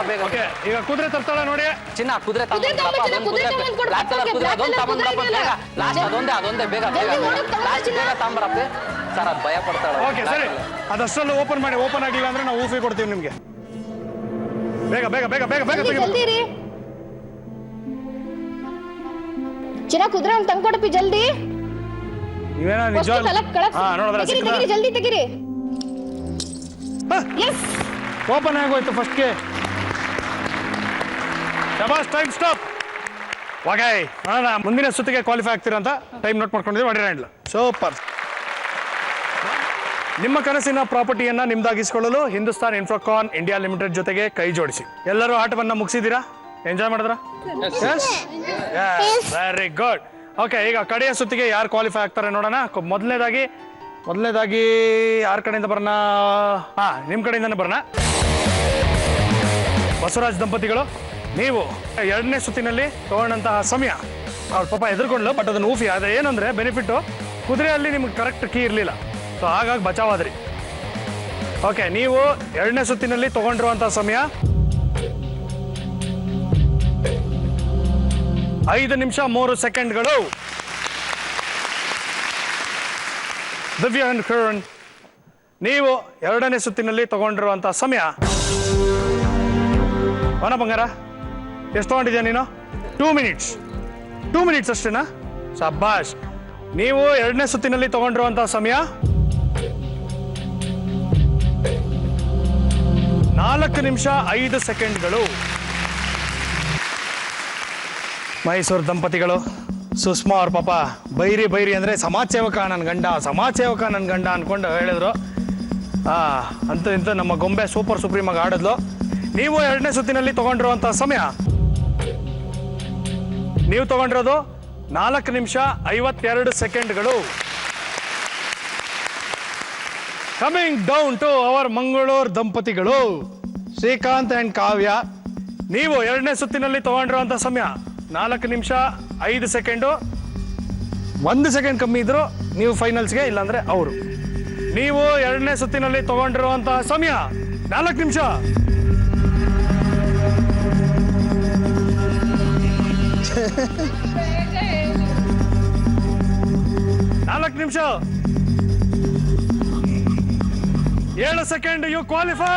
ಬೇಗ ಓಕೆ ಈಗ ಕುದುರೆ ತರ್ತಾಳ ನೋಡಿ ಚಿನ್ನ ಕುದುರೆ ಬ್ಲಾಕ್ ಕಲರ್ ಕುದುರೆ ಅದೊಂದು ತಗೊಂಡ್ರಪ್ಪ ಬೇಗ ಲಾಸ್ಟ್ ಅದೊಂದೇ ಬೇಗ ಲಾಸ್ಟ್ ಬೇಗ ತಗೊಂಬರಪ್ಪ ಸರ್ ಅದು ಭಯ ಪಡ್ತಾಳೆ ಓಕೆ ಸರಿ ಅದಷ್ಟರಲ್ಲೂ ಓಪನ್ ಆಗಿಲ್ಲ ಅಂದ್ರೆ ನಾವು ಊಫಿ ಕೊಡ್ತೀವಿ ನಿಮ್ಗೆ ಬೇಗ ಚಿನ್ನ ಕುದುರೆ ಅಂತ ತಂದ್ಕೊಡಪ್ಪಿ ಜಲ್ದಿ ನೀವೇನ ನಿಜ ನೋಡಿದ್ರೆ ಜಲ್ದಿ ತೆಗಿರಿ ಓಪನ್ ಆಗೋಯ್ತು ಫಸ್ಟ್ಗೆ ಶಬಾಸ್ ಟೈಮ್ ಸ್ಟಾಪ್ ಓಕೆ ನೋಡೋಣ ಮುಂದಿನ ಸುತ್ತಿಗೆ ಕ್ವಾಲಿಫೈ ಆಗ್ತೀರಾ ಅಂತ ಟೈಮ್ ನೋಟ್ ಮಾಡ್ಕೊಂಡಿದ್ದೀವಿ ಹೊಡಿರಲ್ಲ ಸೂಪರ್ ನಿಮ್ಮ ಕನಸಿನ ಪ್ರಾಪರ್ಟಿಯನ್ನ ನಿಮ್ದಾಗಿಸಿಕೊಳ್ಳಲು ಹಿಂದೂಸ್ತಾನ್ ಇನ್ಫ್ರಾಕಾನ್ ಇಂಡಿಯಾ ಲಿಮಿಟೆಡ್ ಜೊತೆಗೆ ಕೈ ಜೋಡಿಸಿ ಎಲ್ಲರೂ ಆಟವನ್ನ ಮುಗಿಸಿದ್ದೀರಾ ಎಂಜಾಯ್ ಮಾಡಿದ್ರ ವೆರಿ ಗುಡ್ ಓಕೆ ಈಗ ಕಡೆಯ ಸುತ್ತಿಗೆ ಯಾರು ಕ್ವಾಲಿಫೈ ಆಗ್ತಾರೆ ನೋಡೋಣ ಮೊದಲನೇದಾಗಿ ಯಾರ ಕಡೆಯಿಂದ ಬರೋಣ ನಿಮ್ಮ ಕಡೆಯಿಂದನೇ ಬರೋಣ ಬಸವರಾಜ್ ದಂಪತಿಗಳು ನೀವು 2ನೇ ಸುತ್ತಿನಲ್ಲಿ ತಗೊಂಡಂತಹ ಸಮಯ ಅವ್ರು ಪಾಪ ಎದುರ್ಕೊಂಡ್ಲು ಬಟ್ ಅದನ್ನು ಊಫಿ ಅದೇ ಏನಂದ್ರೆ ಬೆನಿಫಿಟ್ಟು ಕುದುರೆಯಲ್ಲಿ ನಿಮ್ಗೆ ಕರೆಕ್ಟ್ ಕೀ ಇರಲಿಲ್ಲ ಸೊ ಹಾಗಾಗಿ ಬಚಾವಾದ್ರಿ ಓಕೆ ನೀವು 2ನೇ ಸುತ್ತಿನಲ್ಲಿ ತಗೊಂಡಿರುವಂಥ ಸಮಯ 5 ನಿಮಿಷ 3 ಸೆಕೆಂಡ್ಗಳು. ದಿವ್ಯಾ and Karan, ನೀವು ಎರಡನೇ ಸುತ್ತಿನಲ್ಲಿ ತಗೊಂಡಿರುವಂತಹ ಸಮಯ ವನ ಬಂಗಾರ ಎಷ್ಟು ತಗೊಂಡಿದ್ಯಾ ನೀನು? 2 ಮಿನಿಟ್ಸ್. 2 ಮಿನಿಟ್ಸ್ ಅಷ್ಟೇನಾ? ಶಬ್ಬಾಷ್. ನೀವು ಎರಡನೇ ಸುತ್ತಿನಲ್ಲಿ ತಗೊಂಡಿರುವಂತಹ ಸಮಯ 4 ನಿಮಿಷ 5 ಸೆಕೆಂಡ್ಗಳು. ಮೈಸೂರು ದಂಪತಿಗಳು ಸುಷ್ಮಾ ಅವ್ರ ಪಾಪ ಬೈರಿ ಅಂದ್ರೆ ಸಮಾಜ ಸೇವಕ ನನ್ನ ಗಂಡ ಅನ್ಕೊಂಡು ಹೇಳಿದ್ರು. ಅಂತ ಇಂತ ನಮ್ಮ ಗೊಂಬೆ ಸೂಪರ್ ಸುಪ್ರೀಮ್ ಆಗಿ ಆಡಿದ್ಲು. ನೀವು ಎರಡನೇ ಸುತ್ತಿನಲ್ಲಿ ತಗೊಂಡಿರುವಂತಹ ಸಮಯ ನೀವು ತಗೊಂಡಿರೋದು 4 ನಿಮಿಷ 52 ಸೆಕೆಂಡ್ಗಳು. Coming down to our Mangaluru ದಂಪತಿಗಳು ಶ್ರೀಕಾಂತ್ ಅಂಡ್ ಕಾವ್ಯ. ನೀವು ಎರಡನೇ ಸುತ್ತಿನಲ್ಲಿ ತಗೊಂಡಿರುವಂತಹ ಸಮಯ 4 ನಿಮಿಷ 5 ಸೆಕೆಂಡು. 1 ಸೆಕೆಂಡ್ ಕಮ್ಮಿ ಇದ್ರು ನೀವು ಫೈನಲ್ಸ್ಗೆ, ಇಲ್ಲಾಂದ್ರೆ ಅವರು. ನೀವು ಎರಡನೇ ಸುತ್ತಿನಲ್ಲಿ ತಗೊಂಡಿರುವಂತಹ ಸಮಯ 4 ನಿಮಿಷ 4 ನಿಮಿಷ 7 ಸೆಕೆಂಡ್. You qualify.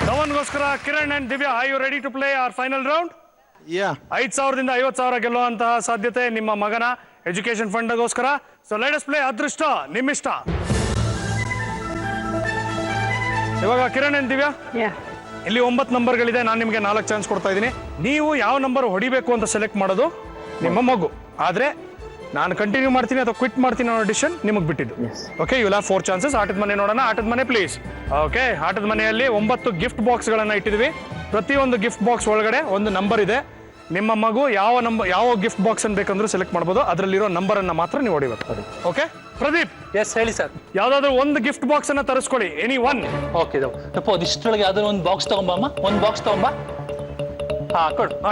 ಧವನ್ಗೋಸ್ಕರ Kiran and Divya, are you ready to play our final round? 5,000ದಿಂದ 50,000 ಗೆಲ್ಲುವಂತಹ ಸಾಧ್ಯತೆ ನಿಮ್ಮ ಮಗನ ಎಜುಕೇಶನ್ ಫಂಡ್ಗೋಸ್ಕರ. ಸೊ ಲೆಟ್ ಅಸ್ ಪ್ಲೇ ಅದೃಷ್ಟ ನಿಮ್ಮಿಷ್ಟ. ಇವಾಗ ಕಿರಣ್ ಅಂಡ್ ದಿವ್ಯಾ, ಇಲ್ಲಿ 9 ನಂಬರ್ಗಳಿದೆ. ನಾನು ನಿಮಗೆ 4 ಚಾನ್ಸ್ ಕೊಡ್ತಾ ಇದ್ದೀನಿ. ನೀವು ಯಾವ ನಂಬರ್ ಹೊಡಿಬೇಕು ಅಂತ ಸೆಲೆಕ್ಟ್ ಮಾಡೋದು ನಿಮ್ಮ ಮಗು. ಆದ್ರೆ ನಾನು ಕಂಟಿನ್ಯೂ ಮಾಡ್ತೀನಿ ಅಥವಾ ಕ್ವಿಟ್ ಮಾಡ್ತೀನಿ ಅನ್ನೋ ಡಿಸಿಷನ್ ನಿಮಗೆ ಬಿಟ್ಟಿದ್ದು. Okay, you will have 4 chances. ಆಟದ ಮನೆ ನೋಡೋಣ. ಆಟದ ಮನೆ ಪ್ಲೀಸ್. ಓಕೆ, ಆಟದ ಮನೆಯಲ್ಲಿ 9 ಗಿಫ್ಟ್ ಬಾಕ್ಸ್ ಗಳನ್ನ ಇಟ್ಟಿದ್ವಿ. ಪ್ರತಿಯೊಂದು ಗಿಫ್ಟ್ ಬಾಕ್ಸ್ ಒಳಗಡೆ ಒಂದು ನಂಬರ್ ಇದೆ. ನಿಮ್ಮ ಮಗು ಯಾವ ಗಿಫ್ಟ್ ಬಾಕ್ಸ್ ಅನ್ನು ಬೇಕಂದ್ರೂ ಸೆಲೆಕ್ಟ್ ಮಾಡಬಹುದು. ಅದರಲ್ಲಿರೋ ನಂಬರ್ ಅನ್ನ ಮಾತ್ರ ನೀವು ಹೊಡಿಬೇಕು. ಓಕೆ ಪ್ರದೀಪ್? ಎಸ್ ಹೇಳಿ ಸರ್. ಯಾವ್ದಾದ್ರು ಒಂದು ಗಿಫ್ಟ್ ಬಾಕ್ಸ್ ಅನ್ನ ತರಿಸ್ಕೊಳ್ಳಿ, ಎನಿ ಒನ್. ಓಕೆ ಇಷ್ಟರೊಳಗೆ ಯಾವ್ದಾದ್ರು ಒಂದು ಬಾಕ್ಸ್ ತಗೊಂಬಮ್ಮ. ಒಂದು ಬಾಕ್ಸ್ ತಗೊಂಬ.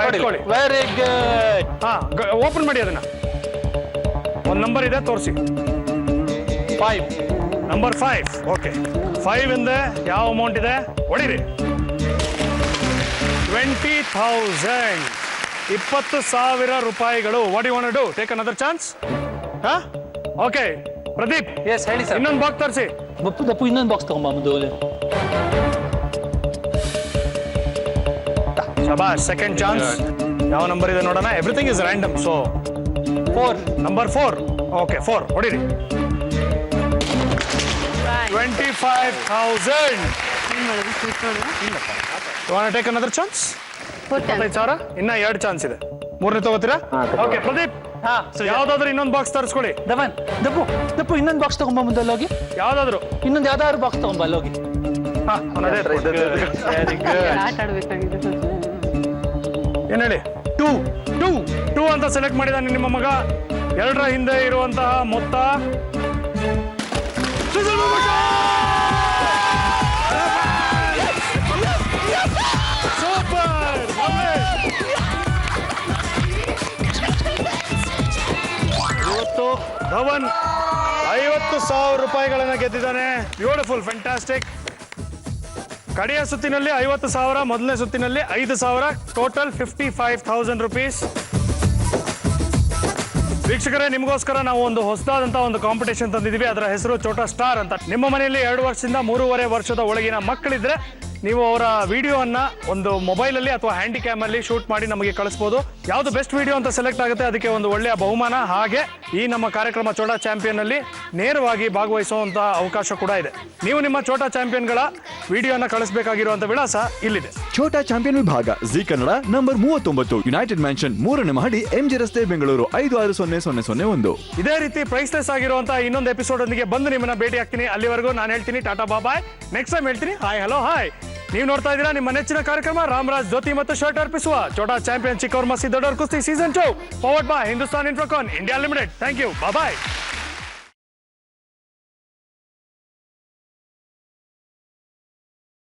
ಇಟ್ಕೊಳ್ಳಿ. Very good. ಓಪನ್ ಮಾಡಿ ಅದನ್ನ. ಒಂದು ನಂಬರ್ ಇದೆ, ತೋರಿಸಿ. 5. ನಂಬರ್ 5. ಓಕೆ, 5 ಇಂದ ಯಾವ ಅಮೌಂಟ್ ಇದೆ ಹೊಡಿರಿ. 20,000. 20,000 ರೂಪಾಯಿಗಳು. What you want to do? Take another chance. Okay Pradeep? Yes ಹೇಳಿ ಸರ್. ಇನ್ನೊಂದು ಬಾಕ್ಸ್ ತರಿಸಿ. ದಪ್ಪು ಇನ್ನೊಂದು ಬಾಕ್ಸ್ ತಗೊಂಬ. ಶಬಾಷ್. Second chance. ಯಾವ ನಂಬರ್ ಇದೆ ನೋಡೋಣ. Everything is random. So 4. Number 4. Okay 4 ಹೊಡಿರಿ. 25,000. You want to take another chance? 25,000. ಇನ್ನ 2 ಚಾನ್ಸ್ ಇದೆ. 3ನೇ ತಗೋತೀರಾ? ಓಕೆ ಪ್ರದೀಪ್, ಯಾವ್ದಾದ್ರು ಇನ್ನೊಂದು ಬಾಕ್ಸ್ ತರಿಸ್ಕೊಳ್ಳಿ. ದಪ್ಪು ಇನ್ನೊಂದು ಬಾಕ್ಸ್ ತಗೊಂಬ. ಮುಂದೆ ಹೋಗಿ ಯಾವ್ದಾದ್ರು ಯಾವ್ದಾದ್ರು ಬಾಕ್ಸ್ ತಗೊಂಬ. ಅಲ್ಲಿ ಹೋಗಿ. ಆಟ ಆಡ್ಬೇಕಾಗಿದೆ. ಏನ್ ಹೇಳಿ? 2 ಅಂತ ಸೆಲೆಕ್ಟ್ ಮಾಡಿದಾನೆ ನಿಮ್ಮ ಮಗ. 2ರ ಹಿಂದೆ ಇರುವಂತಹ ಮೊತ್ತ ಸೂಪರ್. ಇವತ್ತು ಧವನ್ 50,000 ರೂಪಾಯಿಗಳನ್ನ ಗೆದ್ದಿದ್ದಾನೆ. Beautiful, fantastic. ಕಡೆಯ ಸುತ್ತಿನಲ್ಲಿ 50,000, ಮೊದಲನೇ ಸುತ್ತಿನಲ್ಲಿ 5,000, ಟೋಟಲ್ 55,000 ರುಪೀಸ್. ವೀಕ್ಷಕರೇ, ನಿಮಗೋಸ್ಕರ ನಾವು ಒಂದು ಹೊಸದಾದಂತಹ ಒಂದು ಕಾಂಪಿಟೇಷನ್ ತಂದಿದ್ದೀವಿ. ಅದರ ಹೆಸರು ಛೋಟಾ ಸ್ಟಾರ್ ಅಂತ. ನಿಮ್ಮ ಮನೆಯಲ್ಲಿ 2 ವರ್ಷದಿಂದ 3.5 ವರ್ಷದ ಒಳಗಿನ ಮಕ್ಕಳಿದ್ರೆ ನೀವು ಅವರ ವಿಡಿಯೋವನ್ನ ಒಂದು ಮೊಬೈಲಲ್ಲಿ ಅಥವಾ ಹ್ಯಾಂಡಿಕ್ಯಾಮ್ ಅಲ್ಲಿ ಶೂಟ್ ಮಾಡಿ ನಮಗೆ ಕಳಿಸಬಹುದು. ಯಾವುದು ಬೆಸ್ಟ್ ವಿಡಿಯೋ ಅಂತ ಸೆಲೆಕ್ಟ್ ಆಗುತ್ತೆ ಅದಕ್ಕೆ ಒಂದು ಒಳ್ಳೆಯ ಬಹುಮಾನ. ಹಾಗೆ ಈ ನಮ್ಮ ಕಾರ್ಯಕ್ರಮ ಛೋಟಾ ಚಾಂಪಿಯನ್ ಅಲ್ಲಿ ನೇರವಾಗಿ ಭಾಗವಹಿಸುವಂತಹ ಅವಕಾಶ ಕೂಡ ಇದೆ. ನೀವು ನಿಮ್ಮ ಛೋಟಾ ಚಾಂಪಿಯನ್ಗಳ ವಿಡಿಯೋನ ಕಳಿಸಬೇಕಾಗಿರುವಂತಹ ವಿಳಾಸ ಇಲ್ಲಿದೆ. ಛೋಟಾ ಚಾಂಪಿಯನ್ ವಿಭಾಗ G Kannada, number 39, United mansion, 3ನೇ ಮಹಡಿ, MG ರಸ್ತೆ, ಬೆಂಗಳೂರು 560001. ಇದೇ ರೀತಿ ಪ್ರೈಸ್ಲೆಸ್ ಆಗಿರುವಂತಹ ಇನ್ನೊಂದು ಎಪಿಸೋಡ್ ಒಂದಿಗೆ ಬಂದು ನಿಮ್ಮನ್ನ ಭೇಟಿ ಆಗ್ತೀನಿ. ಅಲ್ಲಿವರೆಗೂ ನಾನು ಹೇಳ್ತೀನಿ ಟಾಟಾ ಬಾಯ್. ನೆಕ್ಸ್ಟ್ ಟೈಮ್ ಹೇಳ್ತೀನಿ ಹಾಯ್ ಹಲೋ ಹಾಯ್. ನೀವು ನೋಡ್ತಾ ಇದ್ದೀರಾ ನಿಮ್ಮ ನೆಚ್ಚಿನ ಕಾರ್ಯಕ್ರಮ ರಾಮರಾಜ್ ಜ್ಯೋತಿ ಮತ್ತು ಶರ್ಟ್ ಅರ್ಪಿಸುವ ಛೋಟಾ ಚಾಂಪಿಯನ್ ಚಿಕ್ಕವ್ರ ಮಸಿ ದೊಡ್ಡವ್ರ ಕುಸ್ತಿ season 2, powered by Hindustan Infocon India limited. Thank you. Bye.